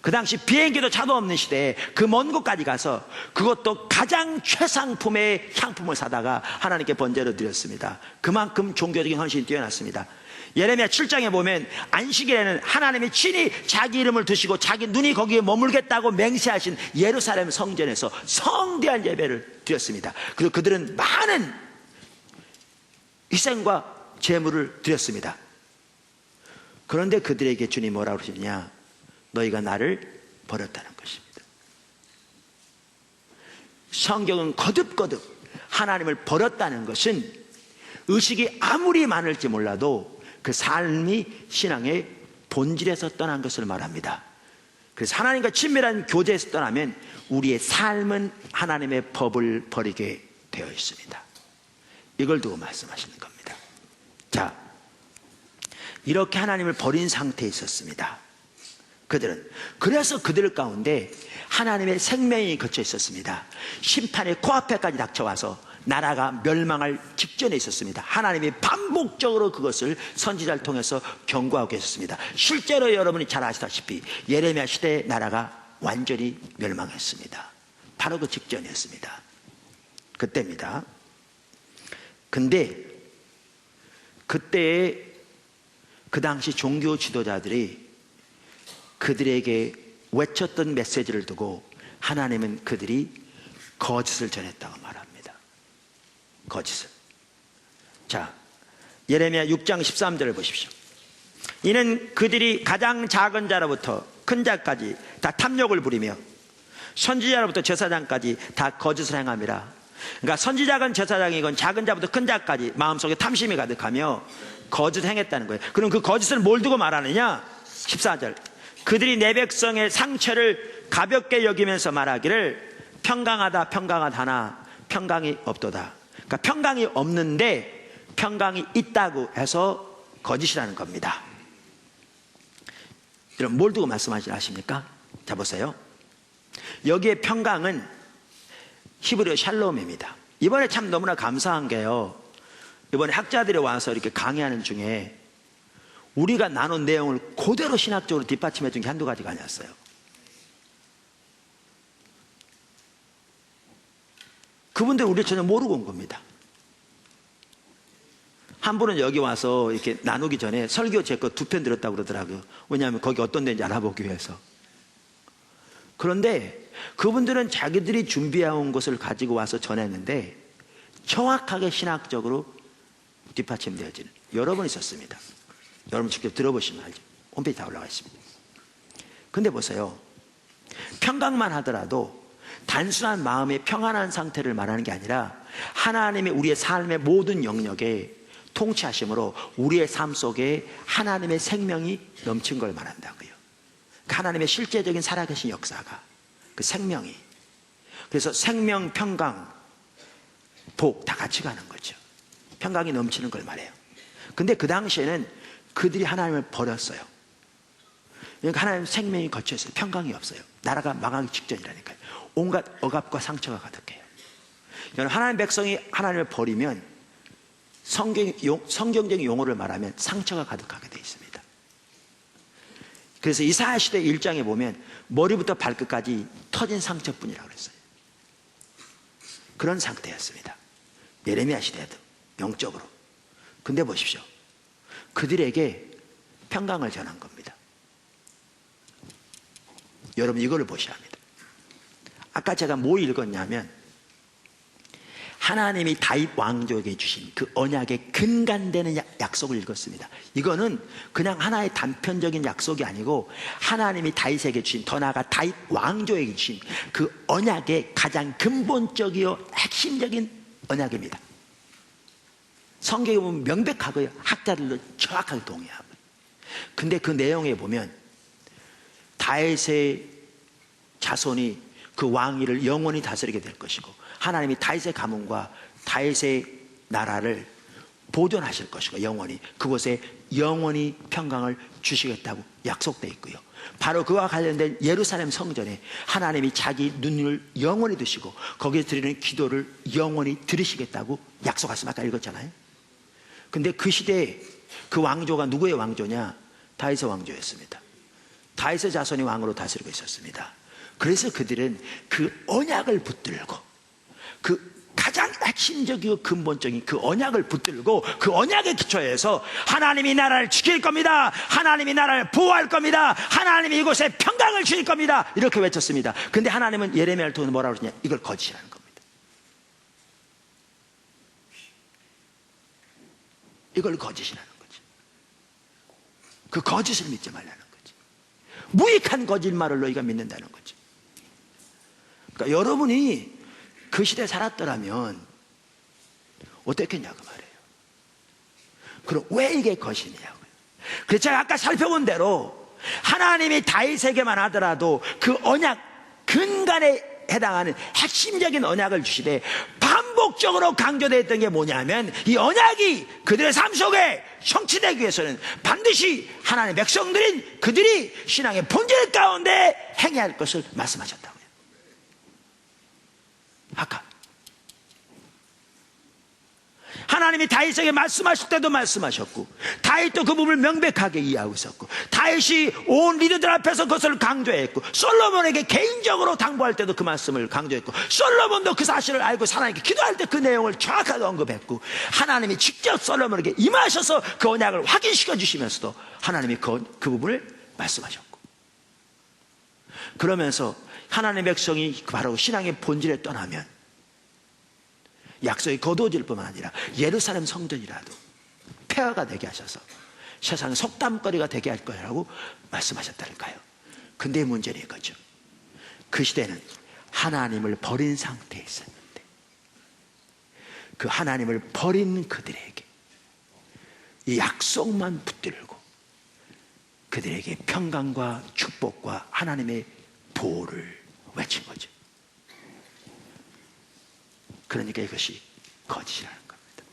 그 당시 비행기도 차도 없는 시대에 그 먼 곳까지 가서 그것도 가장 최상품의 향품을 사다가 하나님께 번제를 드렸습니다. 그만큼 종교적인 헌신이 뛰어났습니다. 예레미야 7장에 보면 안식일에는 하나님이 친히 자기 이름을 두시고 자기 눈이 거기에 머물겠다고 맹세하신 예루살렘 성전에서 성대한 예배를 드렸습니다. 그리고 그들은 많은 희생과 제물을 드렸습니다. 그런데 그들에게 주님이 뭐라고 그러시느냐? 너희가 나를 버렸다는 것입니다. 성경은 거듭거듭 하나님을 버렸다는 것은 의식이 아무리 많을지 몰라도 그 삶이 신앙의 본질에서 떠난 것을 말합니다. 그래서 하나님과 친밀한 교제에서 떠나면 우리의 삶은 하나님의 법을 버리게 되어 있습니다. 이걸 두고 말씀하시는 겁니다. 자, 이렇게 하나님을 버린 상태에 있었습니다. 그들은. 그래서 그들 가운데 하나님의 생명이 걷혀 있었습니다. 심판의 코앞에까지 닥쳐와서 나라가 멸망할 직전에 있었습니다. 하나님이 반복적으로 그것을 선지자를 통해서 경고하고 계셨습니다. 실제로 여러분이 잘 아시다시피 예레미야 시대의 나라가 완전히 멸망했습니다. 바로 그 직전이었습니다. 그때입니다. 근데 그때의 그 당시 종교 지도자들이 그들에게 외쳤던 메시지를 두고 하나님은 그들이 거짓을 전했다고 말합니다. 거짓을. 자, 예레미야 6장 13절을 보십시오. 이는 그들이 가장 작은 자로부터 큰 자까지 다 탐욕을 부리며 선지자로부터 제사장까지 다 거짓을 행함이라. 그러니까 선지자건 제사장이건 작은 자부터 큰 자까지 마음속에 탐심이 가득하며 거짓을 행했다는 거예요. 그럼 그 거짓을 뭘 두고 말하느냐? 14절. 그들이 내 백성의 상처를 가볍게 여기면서 말하기를 평강하다 평강하다나 평강이 없도다. 그러니까 평강이 없는데 평강이 있다고 해서 거짓이라는 겁니다. 여러분, 뭘 두고 말씀하시나 아십니까? 자, 보세요. 여기에 평강은 히브리어 샬롬입니다. 이번에 참 너무나 감사한 게요, 이번에 학자들이 와서 이렇게 강의하는 중에 우리가 나눈 내용을 그대로 신학적으로 뒷받침해 준 게 한두 가지가 아니었어요. 그분들 우리 전혀 모르고 온 겁니다. 한 분은 여기 와서 이렇게 나누기 전에 설교 제 거 2편 들었다고 그러더라고요. 왜냐하면 거기 어떤 데인지 알아보기 위해서. 그런데 그분들은 자기들이 준비해온 것을 가지고 와서 전했는데 정확하게 신학적으로 뒷받침되어지는 여러 번 있었습니다. 여러분 직접 들어보시면 알죠. 홈페이지 다 올라가 있습니다. 근데 보세요. 평강만 하더라도 단순한 마음의 평안한 상태를 말하는 게 아니라 하나님의 우리의 삶의 모든 영역에 통치하심으로 우리의 삶 속에 하나님의 생명이 넘친 걸 말한다고요. 하나님의 실제적인 살아계신 역사가, 그 생명이, 그래서 생명, 평강, 복 다 같이 가는 거죠. 평강이 넘치는 걸 말해요. 근데 그 당시에는 그들이 하나님을 버렸어요. 그러니까 하나님 생명이 거쳐있어요. 평강이 없어요. 나라가 망하기 직전이라니까요. 온갖 억압과 상처가 가득해요. 여러분, 하나님 백성이 하나님을 버리면 성경적인 용어를 말하면 상처가 가득하게 되어 있습니다. 그래서 이사야 시대 1장에 보면 머리부터 발끝까지 터진 상처뿐이라고 그랬어요. 그런 상태였습니다. 예레미야 시대에도 영적으로. 근데 보십시오. 그들에게 평강을 전한 겁니다. 여러분 이걸 보셔야 합니다. 아까 제가 뭐 읽었냐면 하나님이 다윗 왕족에게 주신 그 언약의 근간되는 약속을 읽었습니다. 이거는 그냥 하나의 단편적인 약속이 아니고 하나님이 다윗에게 주신, 더 나아가 다윗 왕족에게 주신 그 언약의 가장 근본적이요 핵심적인 언약입니다. 성경에 보면 명백하고요, 학자들도 정확하게 동의하고요. 근데 그 내용에 보면 다윗의 자손이 그 왕위를 영원히 다스리게 될 것이고, 하나님이 다윗의 가문과 다윗의 나라를 보존하실 것이고, 영원히 그곳에 영원히 평강을 주시겠다고 약속되어 있고요. 바로 그와 관련된 예루살렘 성전에 하나님이 자기 눈을 영원히 두시고 거기에 드리는 기도를 영원히 들으시겠다고 약속하시면 아까 읽었잖아요. 근데 그 시대에 그 왕조가 누구의 왕조냐? 다윗의 왕조였습니다. 다윗의 자손이 왕으로 다스리고 있었습니다. 그래서 그들은 그 언약을 붙들고, 그 가장 핵심적이고 근본적인 그 언약을 붙들고 그 언약의 기초에서 하나님이 나라를 지킬 겁니다, 하나님이 나라를 보호할 겁니다, 하나님이 이곳에 평강을 주실 겁니다, 이렇게 외쳤습니다. 근데 하나님은 예레미야를 통해서 뭐라고 그러냐? 이걸 거짓이라는 겁니다. 이걸 거짓이라는 거지. 그 거짓을 믿지 말라는 거지. 무익한 거짓말을 너희가 믿는다는 거지. 그러니까 여러분이 그 시대에 살았더라면 어떻겠냐고 말이에요. 그럼 왜 이게 거짓이냐고요. 그래서 제가 아까 살펴본 대로 하나님이 다윗에게만 하더라도 그 언약 근간에 해당하는 핵심적인 언약을 주시되, 반복적으로 강조되어 있던 게 뭐냐면 이 언약이 그들의 삶 속에 성취되기 위해서는 반드시 하나님의 백성들인 그들이 신앙의 본질 가운데 행해야 할 것을 말씀하셨다고요. 아까 하나님이 다윗에게 말씀하실 때도 말씀하셨고, 다윗도 그 부분을 명백하게 이해하고 있었고, 다윗이 온 리더들 앞에서 그것을 강조했고, 솔로몬에게 개인적으로 당부할 때도 그 말씀을 강조했고, 솔로몬도 그 사실을 알고 하나님께 기도할 때 그 내용을 정확하게 언급했고, 하나님이 직접 솔로몬에게 임하셔서 그 언약을 확인시켜 주시면서도 하나님이 그 부분을 말씀하셨고, 그러면서 하나님의 백성이 바로 신앙의 본질에 떠나면 약속이 거두어질 뿐만 아니라 예루살렘 성전이라도 폐허가 되게 하셔서 세상의 속담거리가 되게 할 거라고 말씀하셨다니까요. 근데 문제는 이거죠. 그 시대는 하나님을 버린 상태에 있었는데, 그 하나님을 버린 그들에게 이 약속만 붙들고 그들에게 평강과 축복과 하나님의 보호를 외친 거죠. 그러니까 이것이 거짓이라는 겁니다.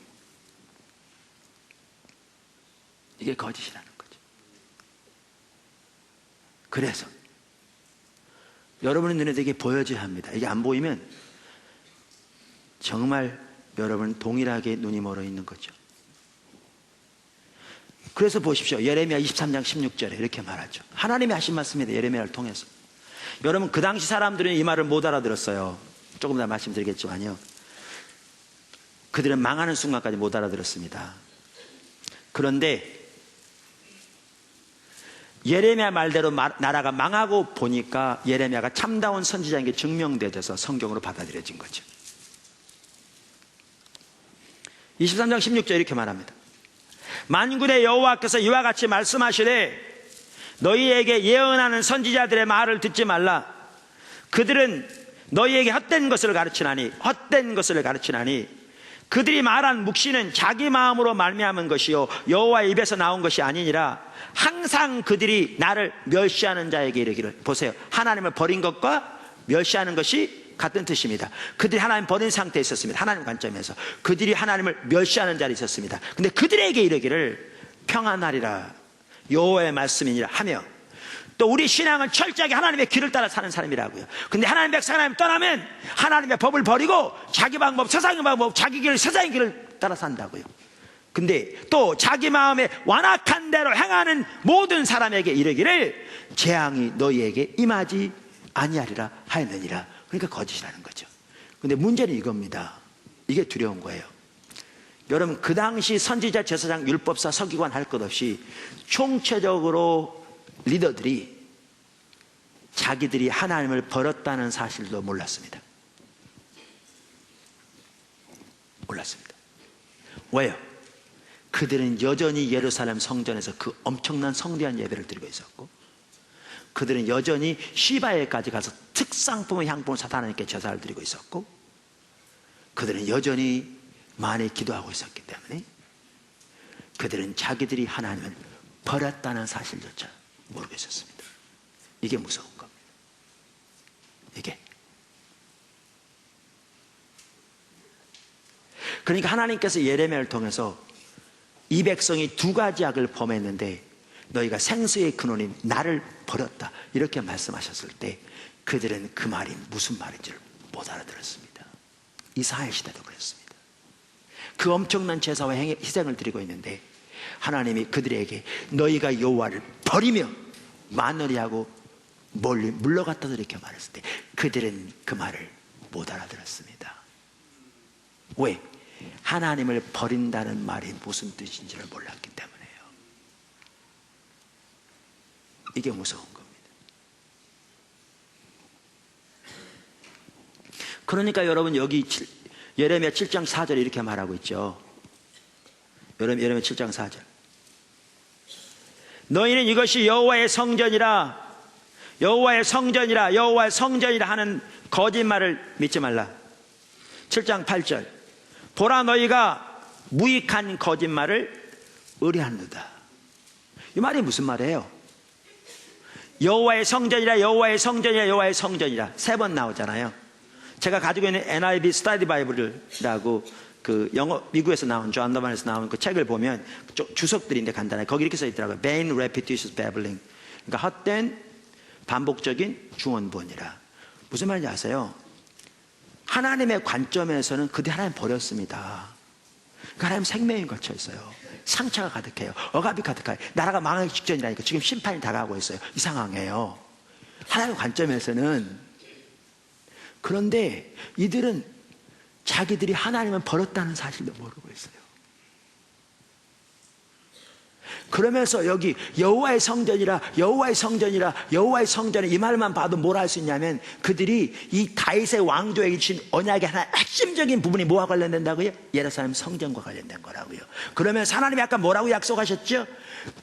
이게 거짓이라는 거죠. 그래서 여러분의 눈에 이게 보여져야 합니다. 이게 안 보이면 정말 여러분은 동일하게 눈이 멀어 있는 거죠. 그래서 보십시오. 예레미야 23장 16절에 이렇게 말하죠. 하나님이 하신 말씀입니다. 예레미야를 통해서. 여러분, 그 당시 사람들은 이 말을 못 알아들었어요. 조금 더 말씀드리겠지만요, 그들은 망하는 순간까지 못 알아들었습니다. 그런데 예레미야 말대로 나라가 망하고 보니까 예레미야가 참다운 선지자인 게 증명되어서 성경으로 받아들여진 거죠. 23장 16절 이렇게 말합니다. 만군의 여호와께서 이와 같이 말씀하시되 너희에게 예언하는 선지자들의 말을 듣지 말라. 그들은 너희에게 헛된 것을 가르치나니 그들이 말한 묵시는 자기 마음으로 말미암은 것이요 여호와의 입에서 나온 것이 아니니라. 항상 그들이 나를 멸시하는 자에게 이르기를. 보세요, 하나님을 버린 것과 멸시하는 것이 같은 뜻입니다. 그들이 하나님 버린 상태에 있었습니다. 하나님 관점에서 그들이 하나님을 멸시하는 자리에 있었습니다. 근데 그들에게 이르기를 평안하리라, 여호와의 말씀이니라 하며, 또 우리 신앙은 철저하게 하나님의 길을 따라 사는 사람이라고요. 근데 하나님 백성 하나님 떠나면 하나님의 법을 버리고 자기 방법, 세상의 방법, 자기 길, 세상의 길을 따라 산다고요. 근데 또 자기 마음에 완악한 대로 행하는 모든 사람에게 이르기를 재앙이 너희에게 임하지 아니하리라 하였느니라. 그러니까 거짓이라는 거죠. 근데 문제는 이겁니다. 이게 두려운 거예요. 여러분, 그 당시 선지자, 제사장, 율법사, 서기관 할 것 없이 총체적으로 리더들이 자기들이 하나님을 버렸다는 사실도 몰랐습니다. 몰랐습니다. 왜요? 그들은 여전히 예루살렘 성전에서 그 엄청난 성대한 예배를 드리고 있었고, 그들은 여전히 시바에까지 가서 특상품의 향품을 사서 하나님께 제사를 드리고 있었고, 그들은 여전히 많이 기도하고 있었기 때문에 그들은 자기들이 하나님을 버렸다는 사실조차 모르고 있었습니다. 이게 무서운 겁니다. 이게. 그러니까 하나님께서 예레미야를 통해서 이 백성이 두 가지 악을 범했는데 너희가 생수의 근원인 나를 버렸다 이렇게 말씀하셨을 때 그들은 그 말이 무슨 말인지를 못 알아들었습니다. 이사야 시대도 그랬습니다. 그 엄청난 제사와 희생을 드리고 있는데 하나님이 그들에게 너희가 여호와를 버리며 마늘이하고 멀리 물러갔다 이렇게 말했을 때 그들은 그 말을 못 알아들었습니다. 왜? 하나님을 버린다는 말이 무슨 뜻인지를 몰랐기 때문에요. 이게 무서운 겁니다. 그러니까 여러분 여기 예레미야 7장 4절에 이렇게 말하고 있죠. 예레미야 7장 4절. 너희는 이것이 여호와의 성전이라 여호와의 성전이라 여호와의 성전이라 하는 거짓말을 믿지 말라. 7장 8절. 보라 너희가 무익한 거짓말을 의뢰하는도다. 이 말이 무슨 말이에요? 여호와의 성전이라 여호와의 성전이라 여호와의 성전이라 세 번 나오잖아요. 제가 가지고 있는 NIV 스터디 바이블이라고 그 영어 미국에서 나온 존 언더만에서 나온 그 책을 보면 주석들인데 간단하게 거기 이렇게 써 있더라고요. Vain repetitious babbling. 그러니까 헛된 반복적인 중언부언이라. 무슨 말인지 아세요? 하나님의 관점에서는 그들이 하나님 버렸습니다. 그러니까 하나님 생명이 걷혀 있어요. 상처가 가득해요. 억압이 가득해요. 나라가 망하기 직전이라니까 지금 심판이 다가오고 있어요. 이 상황이에요. 하나님의 관점에서는. 그런데 이들은 자기들이 하나님을 버렸다는 사실도 모르고 있어요. 그러면서 여기 여호와의 성전이라 여호와의 성전이라 여호와의 성전에 이 말만 봐도 뭘 할 수 있냐면 그들이 이 다윗의 왕조에게 주신 언약의 하나 핵심적인 부분이 뭐와 관련된다고요? 예루살렘 성전과 관련된 거라고요. 그러면서 하나님이 아까 뭐라고 약속하셨죠?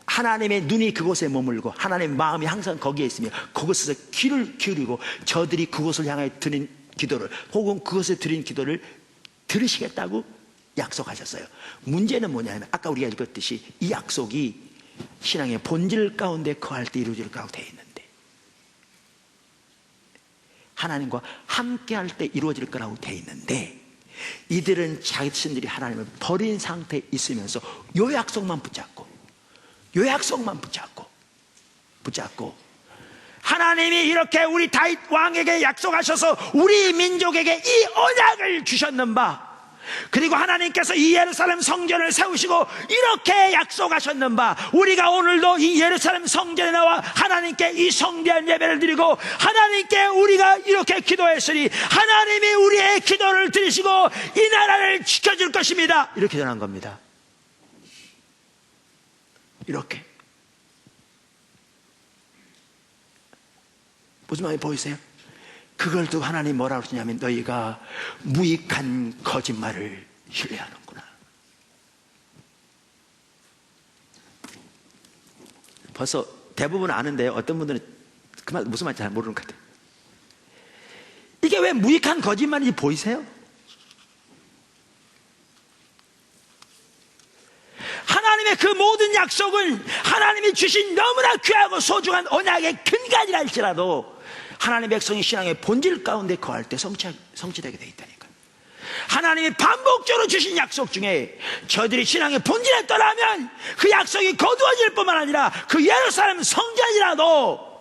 하나님의 눈이 그곳에 머물고 하나님의 마음이 항상 거기에 있으며 그곳에서 귀를 기울이고 저들이 그곳을 향해 드린 기도를 혹은 그곳에 드린 기도를 들으시겠다고 약속하셨어요. 문제는 뭐냐면 아까 우리가 읽었듯이 이 약속이 신앙의 본질 가운데 거할 때 이루어질 거라고 되어 있는데 하나님과 함께 할 때 이루어질 거라고 되어 있는데 이들은 자신들이 하나님을 버린 상태에 있으면서 요 약속만 붙잡고 하나님이 이렇게 우리 다윗 왕에게 약속하셔서 우리 민족에게 이 언약을 주셨는 바 그리고 하나님께서 이 예루살렘 성전을 세우시고 이렇게 약속하셨는 바 우리가 오늘도 이 예루살렘 성전에 나와 하나님께 이 성대한 예배를 드리고 하나님께 우리가 이렇게 기도했으니 하나님이 우리의 기도를 들으시고 이 나라를 지켜줄 것입니다. 이렇게 전한 겁니다. 이렇게. 무슨 말이 보이세요? 그걸 또 하나님 뭐라고 그러냐면 너희가 무익한 거짓말을 신뢰하는구나. 벌써 대부분 아는데 어떤 분들은 그 말 무슨 말인지 잘 모르는 것 같아요. 이게 왜 무익한 거짓말인지 보이세요? 하나님의 그 모든 약속은 하나님이 주신 너무나 귀하고 소중한 언약의 근간이라 할지라도 하나님의 백성이 신앙의 본질 가운데 거할 때 성취되게 되어 있다니까요. 하나님이 반복적으로 주신 약속 중에 저들이 신앙의 본질에 떠나면 그 약속이 거두어질 뿐만 아니라 그 예루살렘 성전이라도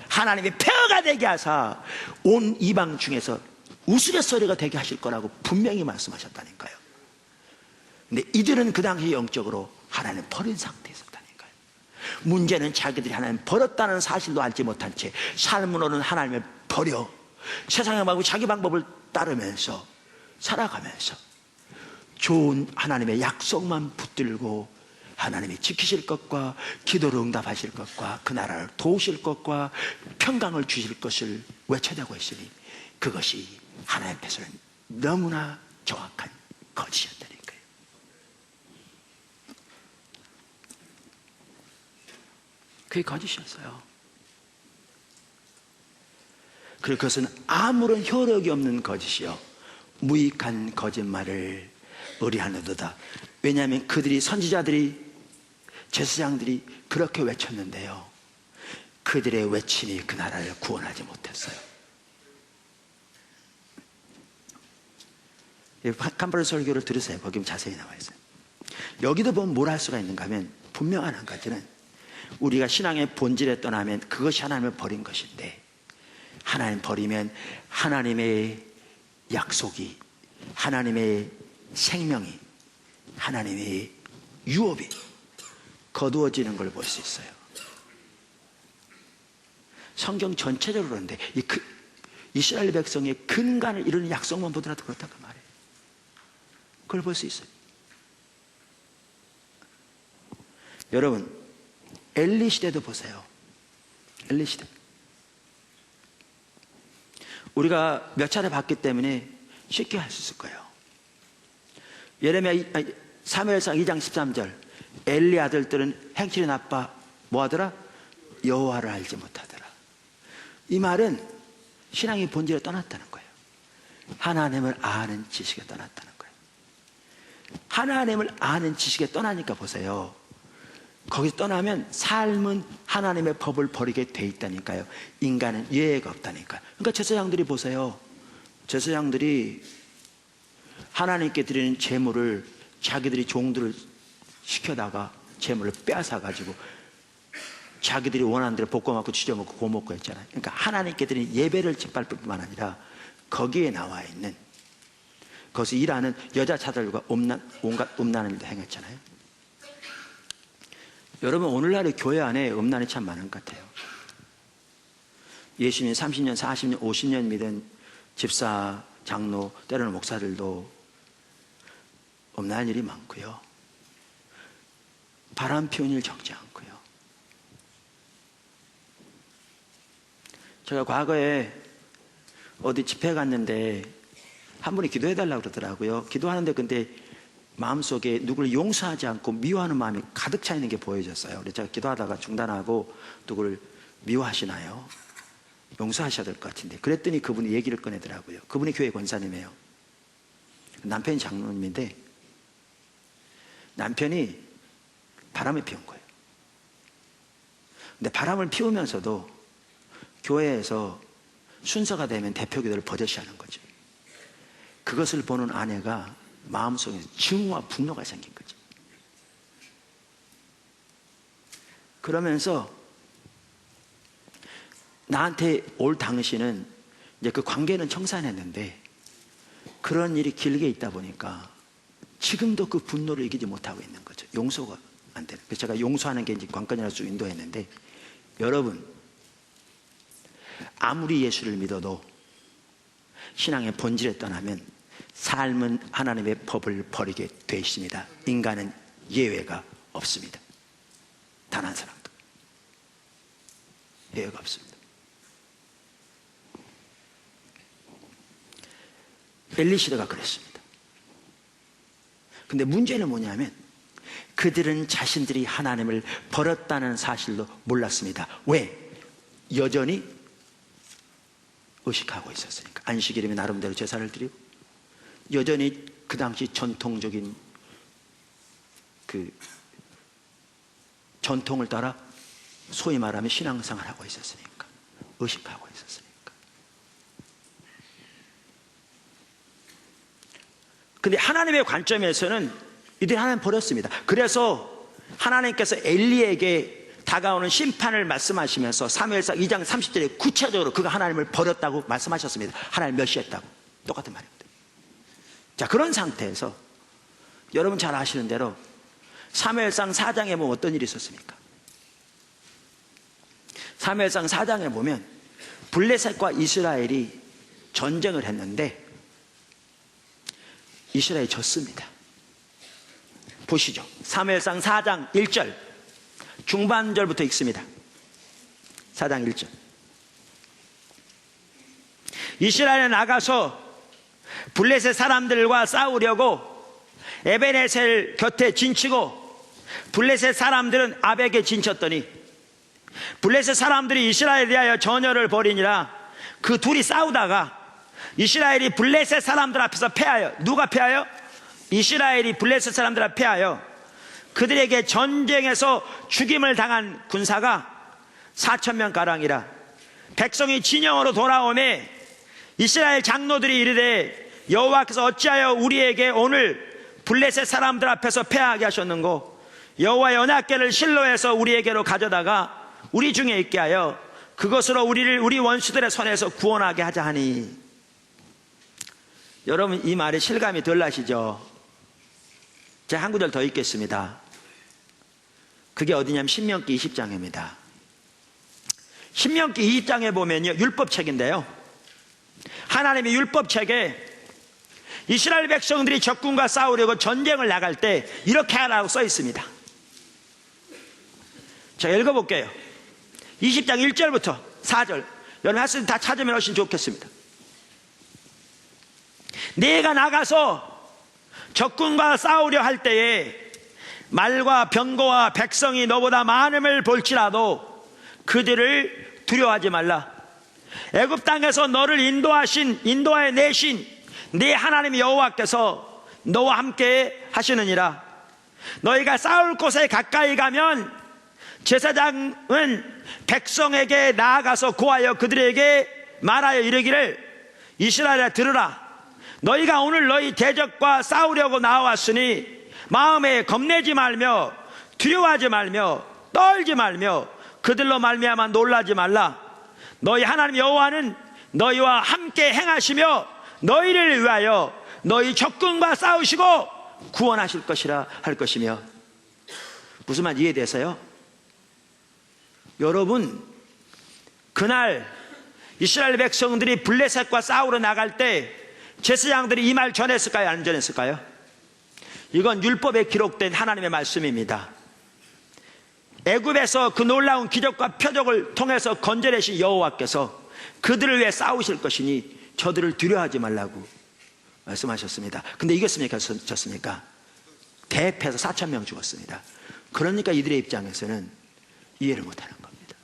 하나님이 폐허가 되게 하사 온 이방 중에서 우스갯소리가 되게 하실 거라고 분명히 말씀하셨다니까요. 근데 이들은 그 당시 영적으로 하나님을 버린 상태에 있었다니까요. 문제는 자기들이 하나님 버렸다는 사실도 알지 못한 채 삶으로는 하나님을 버려 세상의 방법 자기 방법을 따르면서 살아가면서 좋은 하나님의 약속만 붙들고 하나님이 지키실 것과 기도를 응답하실 것과 그 나라를 도우실 것과 평강을 주실 것을 외쳐대고 있으니 그것이 하나님께서는 너무나 정확한 거짓이었다는 거예요. 그게 거짓이었어요. 그리고 그것은 아무런 효력이 없는 거짓이요, 무익한 거짓말을 의뢰하는도다. 왜냐하면 그들이, 선지자들이, 제사장들이 그렇게 외쳤는데요, 그들의 외침이 그 나라를 구원하지 못했어요. 캄버스 설교를 들으세요. 거기 자세히 나와 있어요. 여기도 보면 뭘 할 수가 있는가 하면 분명한 한 가지는, 우리가 신앙의 본질에 떠나면 그것이 하나님을 버린 것인데, 하나님 버리면 하나님의 약속이, 하나님의 생명이, 하나님의 유업이 거두어지는 걸 볼 수 있어요. 성경 전체적으로 그런데 이스라엘 백성의 근간을 이루는 약속만 보더라도 그렇다고 말해요. 그걸 볼 수 있어요. 여러분, 엘리 시대도 보세요. 엘리 시대. 우리가 몇 차례 봤기 때문에 쉽게 할 수 있을 거예요. 사무엘상 2장 13절, 엘리 아들들은 행실이 나빠 뭐 하더라? 여호와를 알지 못하더라. 이 말은 신앙의 본질에 떠났다는 거예요. 하나님을 아는 지식에 떠났다는 거예요. 하나님을 아는 지식에 떠나니까 보세요, 거기서 떠나면 삶은 하나님의 법을 버리게 돼 있다니까요. 인간은 예외가 없다니까요. 그러니까 제사장들이 보세요, 제사장들이 하나님께 드리는 제물을 자기들이 종들을 시켜다가 제물을 빼앗아가지고 자기들이 원하는 대로 볶아먹고 쥐져먹고 구워먹고 했잖아요. 그러니까 하나님께 드리는 예배를 짓밟을 뿐만 아니라 거기에 나와 있는, 거기서 일하는 여자 차들과 온갖 음란한 일도 행했잖아요. 여러분, 오늘날의 교회 안에 음란이 참 많은 것 같아요. 예수님 30년, 40년, 50년 믿은 집사, 장로, 때로는 목사들도 음란한 일이 많고요, 바람 피운 일 적지 않고요. 제가 과거에 어디 집회 갔는데 한 분이 기도해달라고 그러더라고요. 기도하는데 근데 마음속에 누구를 용서하지 않고 미워하는 마음이 가득 차 있는 게 보여졌어요. 그래서 제가 기도하다가 중단하고, 누구를 미워하시나요? 용서하셔야 될 것 같은데. 그랬더니 그분이 얘기를 꺼내더라고요. 그분이 교회 권사님이에요. 남편이 장로님인데 남편이 바람을 피운 거예요. 근데 바람을 피우면서도 교회에서 순서가 되면 대표기도를 버젓이 하는 거죠. 그것을 보는 아내가 마음속에 증오와 분노가 생긴 거죠. 그러면서 나한테 올 당시는 이제 그 관계는 청산했는데 그런 일이 길게 있다 보니까 지금도 그 분노를 이기지 못하고 있는 거죠. 용서가 안 되는. 그래서 제가 용서하는 게 이제 관건이라고 쭉 인도했는데, 여러분, 아무리 예수를 믿어도 신앙의 본질에 떠나면 삶은 하나님의 법을 버리게 돼 있습니다. 인간은 예외가 없습니다. 단 한 사람도 예외가 없습니다. 엘리 시대가 그랬습니다. 근데 문제는 뭐냐면 그들은 자신들이 하나님을 버렸다는 사실도 몰랐습니다. 왜? 여전히 의식하고 있었으니까. 안식일이면 나름대로 제사를 드리고, 여전히 그 당시 전통적인 그 전통을 따라 소위 말하면 신앙생활을 하고 있었으니까, 의식하고 있었으니까. 근데 하나님의 관점에서는 이들이 하나님 버렸습니다. 그래서 하나님께서 엘리에게 다가오는 심판을 말씀하시면서 사무엘상 2장 30절에 구체적으로 그가 하나님을 버렸다고 말씀하셨습니다. 하나님 멸시했다고. 똑같은 말입니다. 자, 그런 상태에서 여러분 잘 아시는 대로 사무엘상 4장에 보면 어떤 일이 있었습니까? 사무엘상 4장에 보면 블레셋과 이스라엘이 전쟁을 했는데 이스라엘이 졌습니다. 보시죠. 사무엘상 4장 1절 중반절부터 읽습니다. 4장 1절. 이스라엘에 나가서 블레셋 사람들과 싸우려고 에베네셀 곁에 진치고 블레셋 사람들은 아벡에 진쳤더니 블레셋 사람들이 이스라엘에 대하여 전열을 벌이니라. 그 둘이 싸우다가 이스라엘이 블레셋 사람들 앞에서 패하여, 누가 패하여? 이스라엘이 블레셋 사람들 앞에 패하여 그들에게 전쟁에서 죽임을 당한 군사가 4,000명 가량이라. 백성이 진영으로 돌아오매 이스라엘 장로들이 이르되 여호와께서 어찌하여 우리에게 오늘 블레셋 사람들 앞에서 패하게 하셨는고? 여호와의 언약궤를 실로에서 우리에게로 가져다가 우리 중에 있게 하여 그것으로 우리를 우리 원수들의 손에서 구원하게 하자 하니. 여러분, 이 말에 실감이 덜 나시죠? 제가 한 구절 더 읽겠습니다. 그게 어디냐면 신명기 20장입니다. 신명기 20장에 보면요, 율법책인데요, 하나님의 율법책에 이스라엘 백성들이 적군과 싸우려고 전쟁을 나갈 때 이렇게 하라고 써 있습니다. 제가 읽어볼게요. 20장 1절부터 4절. 여러분 하실 때 다 찾으면 훨씬 좋겠습니다. 내가 나가서 적군과 싸우려 할 때에 말과 병거와 백성이 너보다 많음을 볼지라도 그들을 두려워하지 말라. 애굽 땅에서 너를 인도하여 내신 네 하나님 여호와께서 너와 함께 하시느니라. 너희가 싸울 곳에 가까이 가면 제사장은 백성에게 나아가서 고하여 그들에게 말하여 이르기를 이스라엘아 들으라. 너희가 오늘 너희 대적과 싸우려고 나왔으니 마음에 겁내지 말며 두려워하지 말며 떨지 말며 그들로 말미암아 놀라지 말라. 너희 하나님 여호와는 너희와 함께 행하시며 너희를 위하여 너희 적군과 싸우시고 구원하실 것이라 할 것이며. 무슨 말 이해되세요? 여러분, 그날 이스라엘 백성들이 블레셋과 싸우러 나갈 때 제사장들이 이 말 전했을까요? 안 전했을까요? 이건 율법에 기록된 하나님의 말씀입니다. 애굽에서 그 놀라운 기적과 표적을 통해서 건져내신 여호와께서 그들을 위해 싸우실 것이니 저들을 두려워하지 말라고 말씀하셨습니다. 근데 이겼습니까? 졌습니까? 대패해서 4,000명 죽었습니다. 그러니까 이들의 입장에서는 이해를 못하는 겁니다.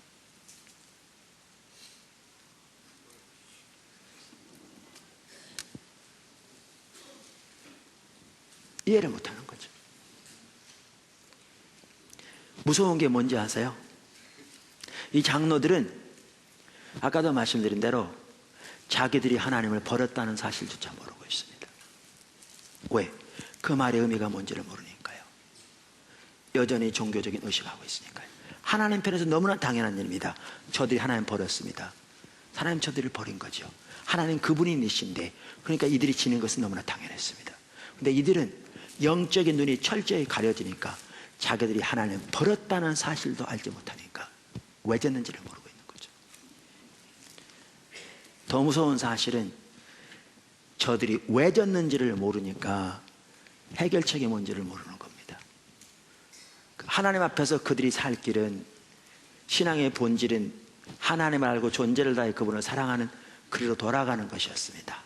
이해를 못하는 거죠. 무서운 게 뭔지 아세요? 이 장로들은 아까도 말씀드린 대로 자기들이 하나님을 버렸다는 사실조차 모르고 있습니다. 왜? 그 말의 의미가 뭔지를 모르니까요. 여전히 종교적인 의식하고 있으니까요. 하나님 편에서 너무나 당연한 일입니다. 저들이 하나님 버렸습니다. 하나님 저들을 버린 거죠. 하나님 그분이 이신데, 그러니까 이들이 지는 것은 너무나 당연했습니다. 근데 이들은 영적인 눈이 철저히 가려지니까 자기들이 하나님을 버렸다는 사실도 알지 못하니까 왜 졌는지를 모르고 있는 거죠. 더 무서운 사실은 저들이 왜 졌는지를 모르니까 해결책이 뭔지를 모르는 겁니다. 하나님 앞에서 그들이 살 길은, 신앙의 본질은 하나님을 알고 존재를 다해 그분을 사랑하는 그리로 돌아가는 것이었습니다.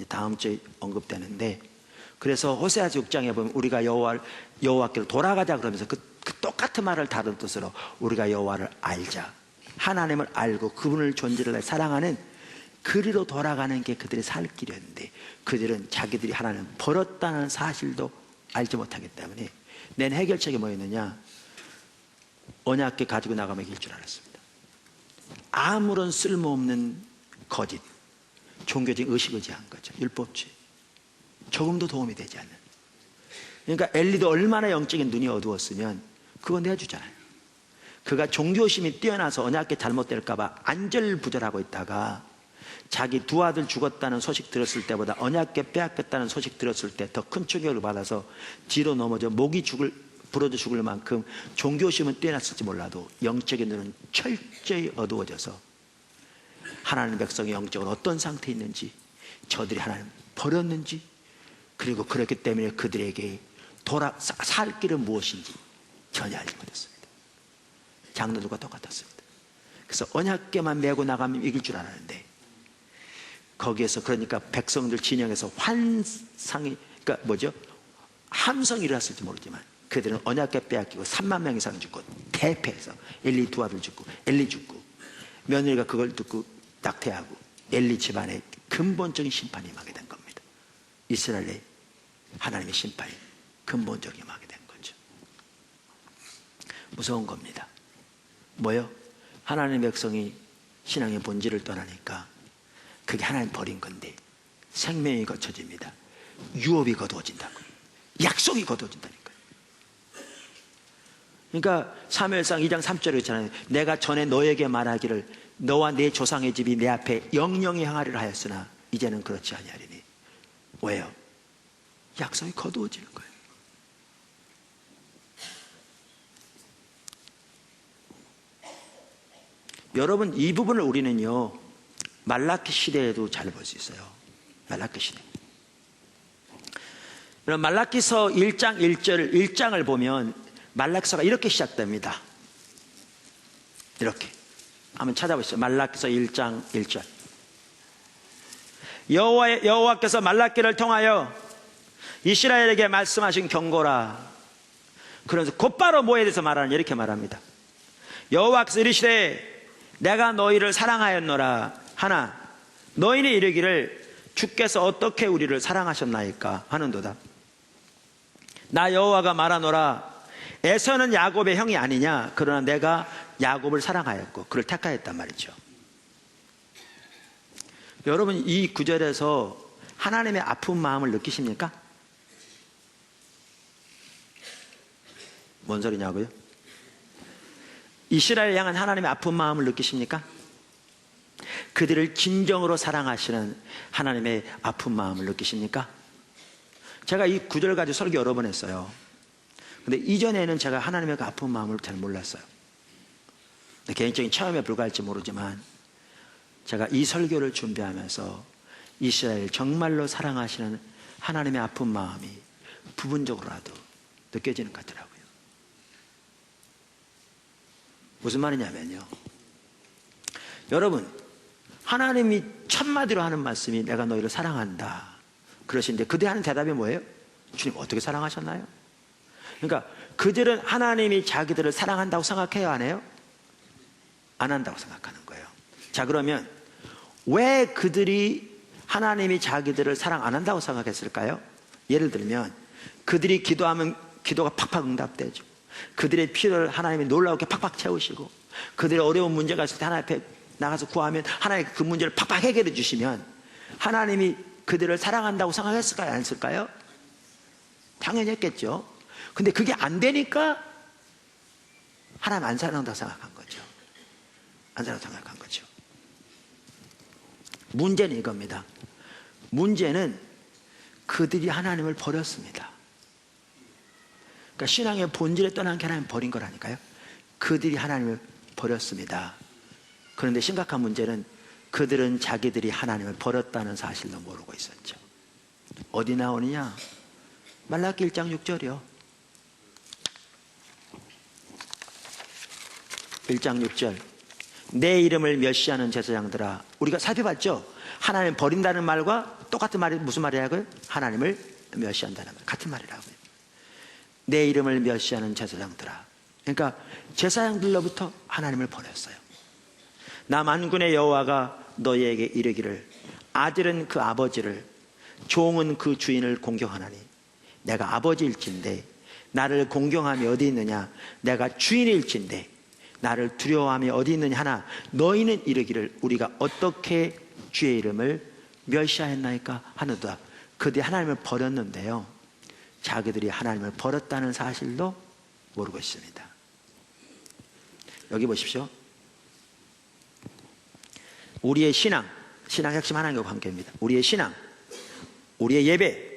다음 주에 언급되는데, 그래서 호세아서 6장에 보면 우리가 여호와께로 돌아가자 그러면서 그 똑같은 말을 다른 뜻으로 우리가 여호와를 알자, 하나님을 알고 그분을 존재를 다해 사랑하는 그리로 돌아가는 게 그들의 살 길이었는데, 그들은 자기들이 하나님을 버렸다는 사실도 알지 못하기 때문에 낸 해결책이 뭐였느냐? 언약궤 가지고 나가면 이길 줄 알았습니다. 아무런 쓸모없는 거짓, 종교적 의식을 제한 거죠. 율법주의. 조금도 도움이 되지 않는. 그러니까 엘리도 얼마나 영적인 눈이 어두웠으면 그거 내주잖아요. 그가 종교심이 뛰어나서 언약궤 잘못될까봐 안절부절하고 있다가 자기 두 아들 죽었다는 소식 들었을 때보다 언약궤 빼앗겼다는 소식 들었을 때 더 큰 충격을 받아서 뒤로 넘어져 목이 부러져 죽을 만큼 종교심은 뛰어났을지 몰라도 영적인 눈은 철저히 어두워져서 하나님 백성의 영적으로 어떤 상태에 있는지, 저들이 하나님 버렸는지, 그리고 그렇기 때문에 그들에게 살 길은 무엇인지 전혀 알지 못했습니다. 장로들과 똑같았습니다. 그래서 언약궤만 메고 나가면 이길 줄 알았는데, 거기에서 그러니까 백성들 진영에서 환상이, 그러니까 뭐죠? 함성이 일어났을지 모르지만 그들은 언약궤 빼앗기고 3만 명 이상 죽고, 대패해서 엘리 두 아들 죽고, 엘리 죽고, 며느리가 그걸 듣고 낙태하고, 엘리 집안에 근본적인 심판이 임하게 된 겁니다. 이스라엘의 하나님의 심판이 근본적인 임하게 된 거죠. 무서운 겁니다. 뭐요? 하나님의 백성이 신앙의 본질을 떠나니까 그게 하나님 버린 건데 생명이 거쳐집니다. 유업이 거두어진다고요. 약속이 거두어진다니까요. 그러니까 사무엘상 2장 3절에 있잖아요. 내가 전에 너에게 말하기를 너와 내 조상의 집이 내 앞에 영영히 향하리라 하였으나 이제는 그렇지 아니하리니. 왜요? 약속이 거두어지는 거예요. 여러분, 이 부분을 우리는요 말라기 시대에도 잘 볼 수 있어요. 말라기 시대. 여러분, 말라기서 1장 1절 1장을 보면 말라기서가 이렇게 시작됩니다. 이렇게 한번 찾아보시죠. 말라기서 1장 1절. 여호와께서 말라기를 통하여 이스라엘에게 말씀하신 경고라. 그래서 곧바로 뭐에 대해서 말하는, 이렇게 말합니다. 여호와께서 이르시되 내가 너희를 사랑하였노라 하나 너희는 이르기를 주께서 어떻게 우리를 사랑하셨나이까 하는도다. 나 여호와가 말하노라 에서는 야곱의 형이 아니냐. 그러나 내가 야곱을 사랑하였고 그를 택하였단 말이죠. 여러분, 이 구절에서 하나님의 아픈 마음을 느끼십니까? 뭔 소리냐고요? 이스라엘 향한 하나님의 아픈 마음을 느끼십니까? 그들을 진정으로 사랑하시는 하나님의 아픈 마음을 느끼십니까? 제가 이 구절을 가지고 설교 여러 번 했어요. 근데 이전에는 제가 하나님의 그 아픈 마음을 잘 몰랐어요. 개인적인 체험에 불과할지 모르지만 제가 이 설교를 준비하면서 이스라엘 정말로 사랑하시는 하나님의 아픈 마음이 부분적으로라도 느껴지는 것 같더라고요. 무슨 말이냐면요, 여러분, 하나님이 첫마디로 하는 말씀이 내가 너희를 사랑한다 그러시는데 그들이 하는 대답이 뭐예요? 주님 어떻게 사랑하셨나요? 그러니까 그들은 하나님이 자기들을 사랑한다고 생각해요, 안 해요? 안 한다고 생각하는 거예요. 자, 그러면 왜 그들이 하나님이 자기들을 사랑 안 한다고 생각했을까요? 예를 들면 그들이 기도하면 기도가 팍팍 응답되죠. 그들의 필요를 하나님이 놀라우게 팍팍 채우시고, 그들의 어려운 문제가 있을 때 하나님 앞에 나가서 구하면 하나님이 그 문제를 팍팍 해결해 주시면 하나님이 그들을 사랑한다고 생각했을까요? 안 했을까요? 당연히 했겠죠. 근데 그게 안 되니까 하나님 안 사랑한다고 생각한 거죠. 안 사랑한다고 생각한 거죠. 문제는 이겁니다. 문제는 그들이 하나님을 버렸습니다. 그러니까 신앙의 본질에 떠난 게 하나님 버린 거라니까요. 그들이 하나님을 버렸습니다. 그런데 심각한 문제는 그들은 자기들이 하나님을 버렸다는 사실도 모르고 있었죠. 어디 나오느냐? 말라기 1장 6절이요. 1장 6절. 내 이름을 멸시하는 제사장들아. 우리가 살펴봤죠? 하나님을 버린다는 말과 똑같은 말이 무슨 말이라고요? 하나님을 멸시한다는 말, 같은 말이라고요. 내 이름을 멸시하는 제사장들아. 그러니까 제사장들로부터 하나님을 버렸어요. 나 만군의 여호와가 너희에게 이르기를 아들은 그 아버지를, 종은 그 주인을 공경하나니 내가 아버지일진데 나를 공경함이 어디 있느냐? 내가 주인일진데 나를 두려워함이 어디 있느냐 하나 너희는 이르기를 우리가 어떻게 주의 이름을 멸시하였나이까 하는도다. 그들이 하나님을 버렸는데요, 자기들이 하나님을 버렸다는 사실도 모르고 있습니다. 여기 보십시오. 우리의 신앙, 신앙 핵심 하나님과 관계입니다. 우리의 신앙, 우리의 예배,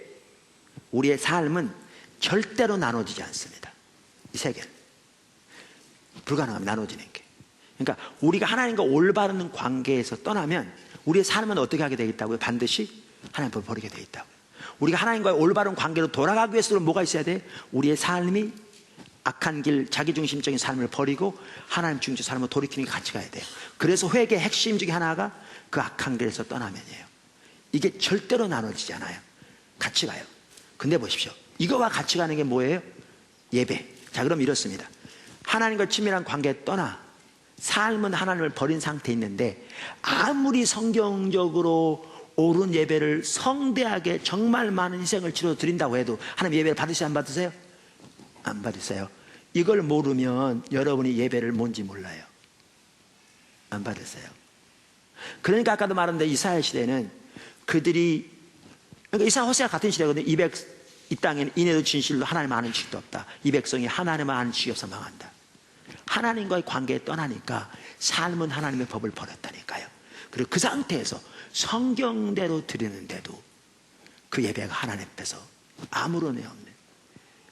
우리의 삶은 절대로 나눠지지 않습니다. 이 세 개는 불가능합니다. 나눠지는 게. 그러니까 우리가 하나님과 올바른 관계에서 떠나면 우리의 삶은 어떻게 하게 되어 있다고요? 반드시 하나님을 버리게 되어 있다고요. 우리가 하나님과의 올바른 관계로 돌아가기 위해서는 뭐가 있어야 돼? 우리의 삶이 악한 길, 자기중심적인 삶을 버리고 하나님 중심적 삶을 돌이키는 게 같이 가야 돼요. 그래서 회개의 핵심 중에 하나가 그 악한 길에서 떠나면이에요. 이게 절대로 나눠지지 않아요. 같이 가요. 근데 보십시오. 이거와 같이 가는 게 뭐예요? 예배. 자, 그럼 이렇습니다. 하나님과 친밀한 관계에 떠나 삶은 하나님을 버린 상태에 있는데 아무리 성경적으로 옳은 예배를 성대하게 정말 많은 희생을 치러 드린다고 해도 하나님 예배를 받으세요? 안 받으세요? 안 받으세요. 이걸 모르면 여러분이 예배를 뭔지 몰라요. 안 받으세요. 그러니까 아까도 말했는데 이사야 시대는 그들이, 그러니까 이사야 호세아 같은 시대거든요. 이 땅에는 인해도 진실로 하나님 아는 지식도 없다. 이 백성이 하나님을 아는 지식이 없어 망한다. 하나님과의 관계에 떠나니까 삶은 하나님의 법을 버렸다니까요. 그리고 그 상태에서 성경대로 드리는데도 그 예배가 하나님 앞에서 아무런 애 없는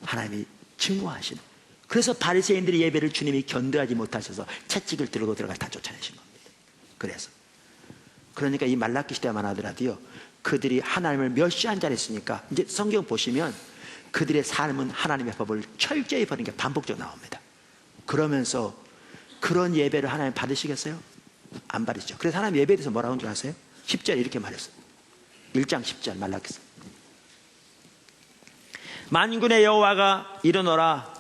하나님이 증오하시는, 그래서 바리새인들의 예배를 주님이 견뎌하지 못하셔서 채찍을 들고 들어가 다 쫓아내신 겁니다. 그러니까 이 말라기 시대만 하더라도요, 그들이 하나님을 멸시한 자리 있으니까 이제 성경 보시면 그들의 삶은 하나님의 법을 철저히 버리는 게 반복적으로 나옵니다. 그러면서 그런 예배를 하나님 받으시겠어요? 안 받으시죠. 그래서 하나님 예배에 대해서 뭐라고 하는 줄 아세요? 10절에 이렇게 말했어요. 1장 10절 말라기서 만군의 여호와가 이르노라,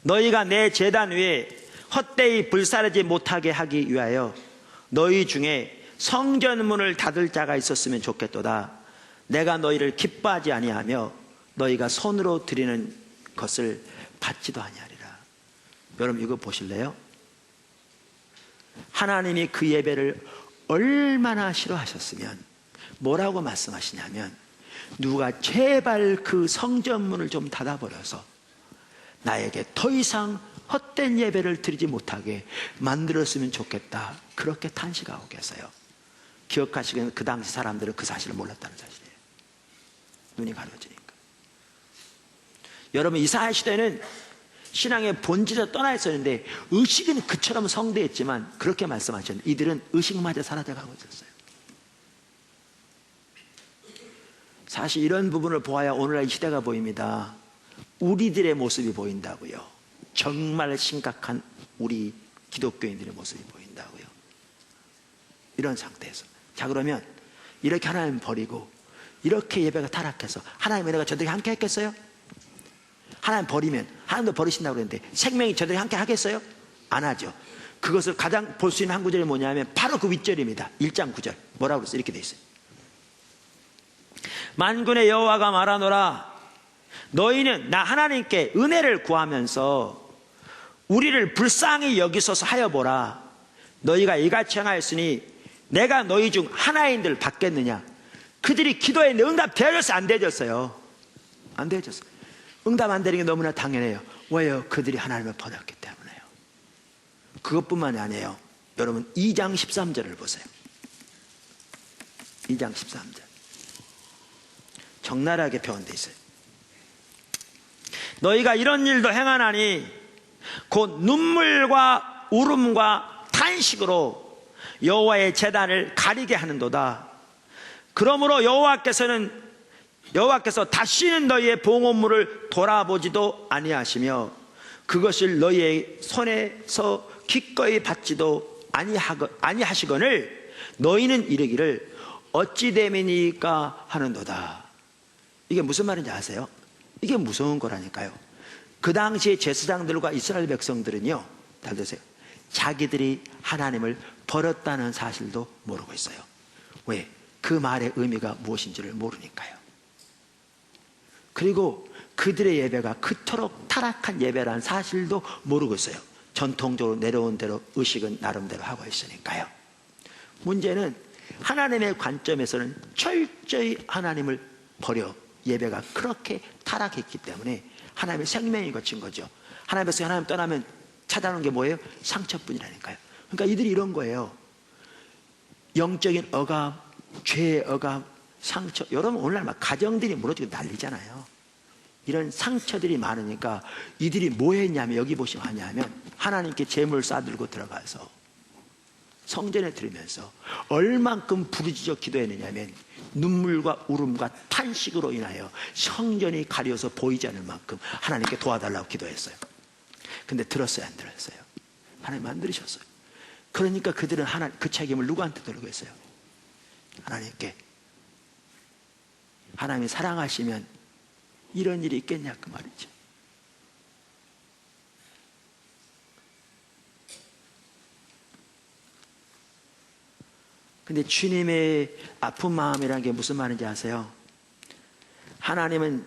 너희가 내 제단 위에 헛되이 불사르지 못하게 하기 위하여 너희 중에 성전문을 닫을 자가 있었으면 좋겠도다. 내가 너희를 기뻐하지 아니하며 너희가 손으로 드리는 것을 받지도 아니하리라. 여러분 이거 보실래요? 하나님이 그 예배를 얼마나 싫어하셨으면 뭐라고 말씀하시냐면, 누가 제발 그 성전문을 좀 닫아버려서 나에게 더 이상 헛된 예배를 드리지 못하게 만들었으면 좋겠다, 그렇게 탄식하고 계세요. 기억하시기는 그 당시 사람들은 그 사실을 몰랐다는 사실이에요. 눈이 가려지니까. 여러분 이사야 시대는 신앙의 본질에서 떠나 있었는데 의식은 그처럼 성대했지만 그렇게 말씀하셨는데 이들은 의식마저 사라져가고 있었어요. 사실 이런 부분을 보아야 오늘날 이 시대가 보입니다. 우리들의 모습이 보인다고요. 정말 심각한 우리 기독교인들의 모습이 보인다고요. 이런 상태에서, 자 그러면 이렇게 하나님 버리고 이렇게 예배가 타락해서 하나님의 은혜가 저들에게 함께 했겠어요? 하나님 버리면 하나님도 버리신다고 그랬는데 생명이 저들에게 함께 하겠어요? 안 하죠. 그것을 가장 볼 수 있는 한 구절이 뭐냐면 바로 그 윗절입니다. 1장 9절 뭐라고 그랬어요? 이렇게 돼 있어요. 만군의 여호와가 말하노라, 너희는 나 하나님께 은혜를 구하면서 우리를 불쌍히 여기소서 하여 보라. 너희가 이같이 행하였으니 내가 너희 중 하나인들 받겠느냐. 그들이 기도에 응답 되어졌어요? 안 되어졌어요? 안 되어졌어요. 응답 안 되는 게 너무나 당연해요. 왜요? 그들이 하나님을 버렸기 때문에요. 그것뿐만이 아니에요. 여러분 2장 13절을 보세요. 2장 13절 적나라하게 표현되어 있어요. 너희가 이런 일도 행하나니 곧 눈물과 울음과 탄식으로 여호와의 제단을 가리게 하는도다. 그러므로 여호와께서 다시는 너희의 봉헌물을 돌아보지도 아니하시며 그것을 너희의 손에서 기꺼이 받지도 아니하시거늘 너희는 이르기를 어찌 됨이니까 하는도다. 이게 무슨 말인지 아세요? 이게 무서운 거라니까요. 그 당시에 제사장들과 이스라엘 백성들은요, 잘 들으세요, 자기들이 하나님을 버렸다는 사실도 모르고 있어요. 왜? 그 말의 의미가 무엇인지를 모르니까요. 그리고 그들의 예배가 그토록 타락한 예배라는 사실도 모르고 있어요. 전통적으로 내려온 대로 의식은 나름대로 하고 있으니까요. 문제는 하나님의 관점에서는 철저히 하나님을 버려 예배가 그렇게 타락했기 때문에 하나님의 생명이 거친 거죠. 하나님께서 하나님 떠나면 찾아오는 게 뭐예요? 상처뿐이라니까요. 그러니까 이들이 이런 거예요. 영적인 억압, 죄의 억압, 상처. 여러분 오늘날 막 가정들이 무너지고 난리잖아요. 이런 상처들이 많으니까 이들이 뭐 했냐면, 여기 보시면 하냐면 하나님께 제물 싸들고 들어가서 성전에 들으면서 얼만큼 부르짖어 기도했느냐면 눈물과 울음과 탄식으로 인하여 성전이 가려서 보이지 않을 만큼 하나님께 도와달라고 기도했어요. 근데 들었어요, 안 들었어요? 하나님 안 들으셨어요. 그러니까 그들은 그 책임을 누구한테 돌리고 있어요? 하나님께. 하나님이 사랑하시면 이런 일이 있겠냐 그 말이죠. 근데 주님의 아픈 마음이라는 게 무슨 말인지 아세요? 하나님은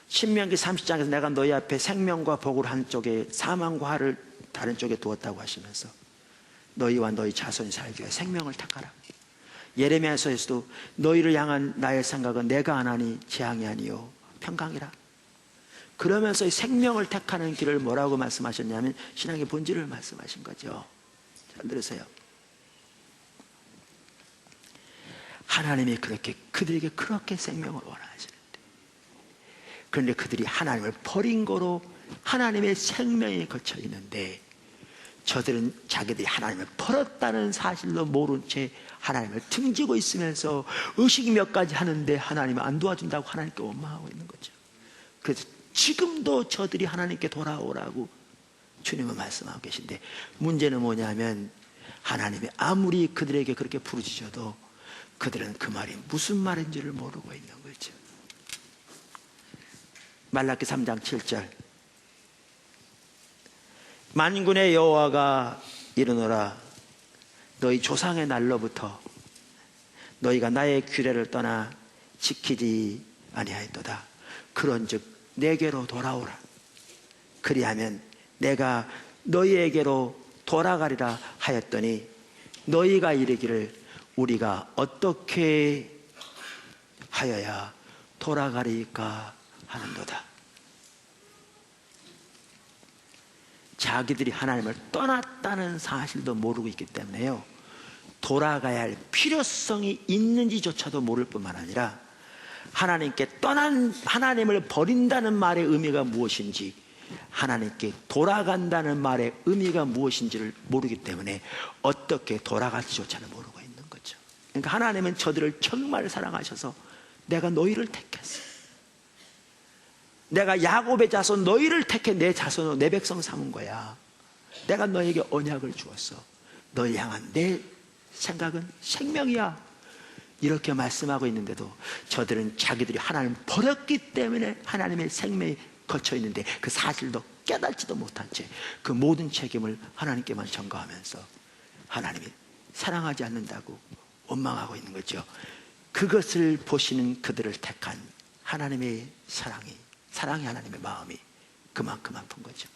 신명기 30장에서 내가 너희 앞에 생명과 복을 한쪽에 사망과 화를 다른 쪽에 두었다고 하시면서 너희와 너희 자손이 살기 위해 생명을 택하라. 예레미야서에서도 너희를 향한 나의 생각은 내가 하나니 재앙이 아니요 평강이라. 그러면서 이 생명을 택하는 길을 뭐라고 말씀하셨냐면 신앙의 본질을 말씀하신 거죠. 잘 들으세요. 하나님이 그들에게 그렇게 생명을 원하시는데, 그런데 그들이 하나님을 버린 거로 하나님의 생명이 거쳐 있는데, 저들은 자기들이 하나님을 버렸다는 사실도 모른 채 하나님을 등지고 있으면서 의식 몇 가지 하는데 하나님은 안 도와준다고 하나님께 원망하고 있는 거죠. 그래서 지금도 저들이 하나님께 돌아오라고 주님은 말씀하고 계신데, 문제는 뭐냐면 하나님이 아무리 그들에게 그렇게 부르짖어도 그들은 그 말이 무슨 말인지를 모르고 있는 거죠. 말라기 3장 7절, 만군의 여호와가 이르노라 너희 조상의 날로부터 너희가 나의 규례를 떠나 지키지 아니하였도다. 그런즉 내게로 돌아오라. 그리하면 내가 너희에게로 돌아가리라 하였더니 너희가 이르기를 우리가 어떻게 하여야 돌아가리까 하는도다. 자기들이 하나님을 떠났다는 사실도 모르고 있기 때문에요, 돌아가야 할 필요성이 있는지조차도 모를 뿐만 아니라 하나님께 떠난, 하나님을 버린다는 말의 의미가 무엇인지, 하나님께 돌아간다는 말의 의미가 무엇인지를 모르기 때문에 어떻게 돌아갈지조차는 모르고 있는 거죠. 그러니까 하나님은 저들을 정말 사랑하셔서 내가 너희를 택했어. 내가 야곱의 자손 너희를 택해 내 자손으로 내 백성 삼은 거야. 내가 너에게 언약을 주었어. 너희 향한 내 생각은 생명이야. 이렇게 말씀하고 있는데도 저들은 자기들이 하나님을 버렸기 때문에 하나님의 생명이 거쳐 있는데 그 사실도 깨닫지도 못한 채 그 모든 책임을 하나님께만 전가하면서 하나님이 사랑하지 않는다고 원망하고 있는 거죠. 그것을 보시는 그들을 택한 하나님의 사랑이 하나님의 마음이 그만큼 아픈 거죠.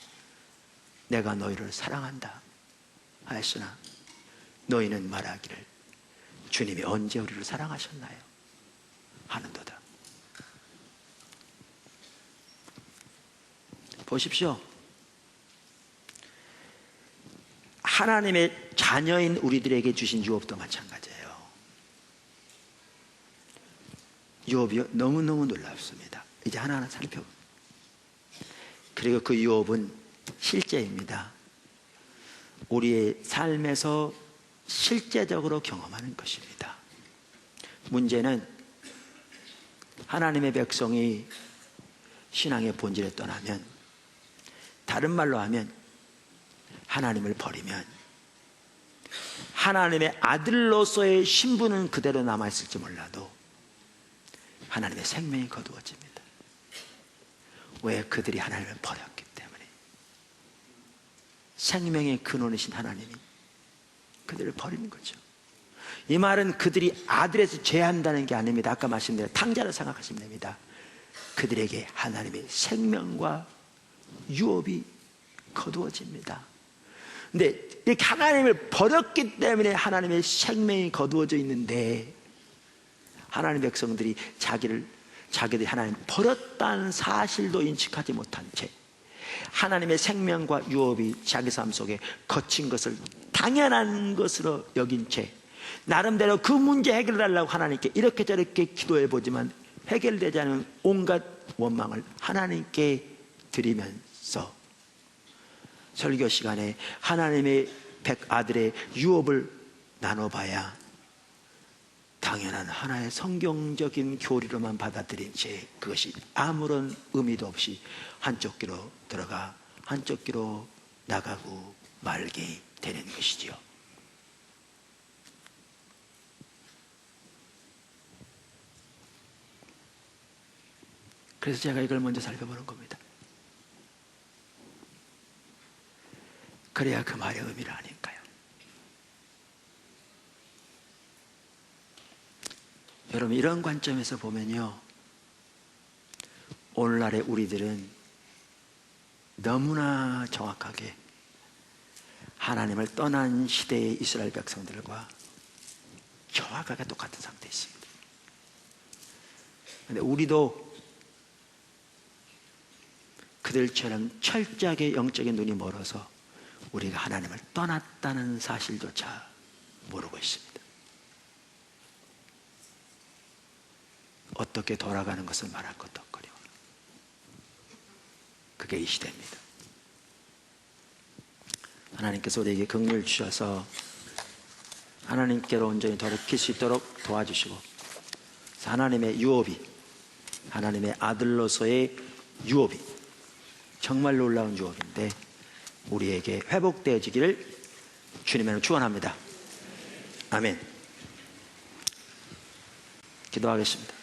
내가 너희를 사랑한다 하였으나 너희는 말하기를 주님이 언제 우리를 사랑하셨나요? 하는도다. 보십시오. 하나님의 자녀인 우리들에게 주신 유업도 마찬가지예요. 유업이 너무너무 놀랍습니다. 이제 하나하나 살펴봅니다. 그리고 그 유업은 실제입니다. 우리의 삶에서 실제적으로 경험하는 것입니다. 문제는 하나님의 백성이 신앙의 본질에 떠나면, 다른 말로 하면 하나님을 버리면 하나님의 아들로서의 신분은 그대로 남아있을지 몰라도 하나님의 생명이 거두어집니다. 왜? 그들이 하나님을 버렸기 때문에. 생명의 근원이신 하나님이 그들을 버리는 거죠. 이 말은 그들이 아들에서 죄한다는 게 아닙니다. 아까 말씀드린 탕자를 생각하시면 됩니다. 그들에게 하나님의 생명과 유업이 거두어집니다. 근데 이렇게 하나님을 버렸기 때문에 하나님의 생명이 거두어져 있는데, 하나님의 백성들이 자기들이 하나님 버렸다는 사실도 인식하지 못한 채 하나님의 생명과 유업이 자기 삶 속에 거친 것을 당연한 것으로 여긴 채 나름대로 그 문제 해결하려고 하나님께 이렇게 저렇게 기도해 보지만 해결되지 않은 온갖 원망을 하나님께 드리면서 설교 시간에 하나님의 아들의 유업을 나눠봐야 다 당연한 하나의 성경적인 교리로만 받아들인 채 그것이 아무런 의미도 없이 한쪽 귀로 들어가 한쪽 귀로 나가고 말게 되는 것이지요. 그래서 제가 이걸 먼저 살펴보는 겁니다. 그래야 그 말의 의미를 아니까요. 여러분, 이런 관점에서 보면요, 오늘날의 우리들은 너무나 정확하게 하나님을 떠난 시대의 이스라엘 백성들과 정확하게 똑같은 상태에 있습니다. 그런데 우리도 그들처럼 철저하게 영적인 눈이 멀어서 우리가 하나님을 떠났다는 사실조차 모르고 있습니다. 어떻게 돌아가는 것을 말할 것도 없거려. 그게 이 시대입니다. 하나님께서 우리에게 긍휼을 주셔서 하나님께로 온전히 돌이킬 수 있도록 도와주시고, 하나님의 유업이, 하나님의 아들로서의 유업이 정말 놀라운 유업인데 우리에게 회복되어지기를 주님으로 축원합니다. 아멘. 기도하겠습니다.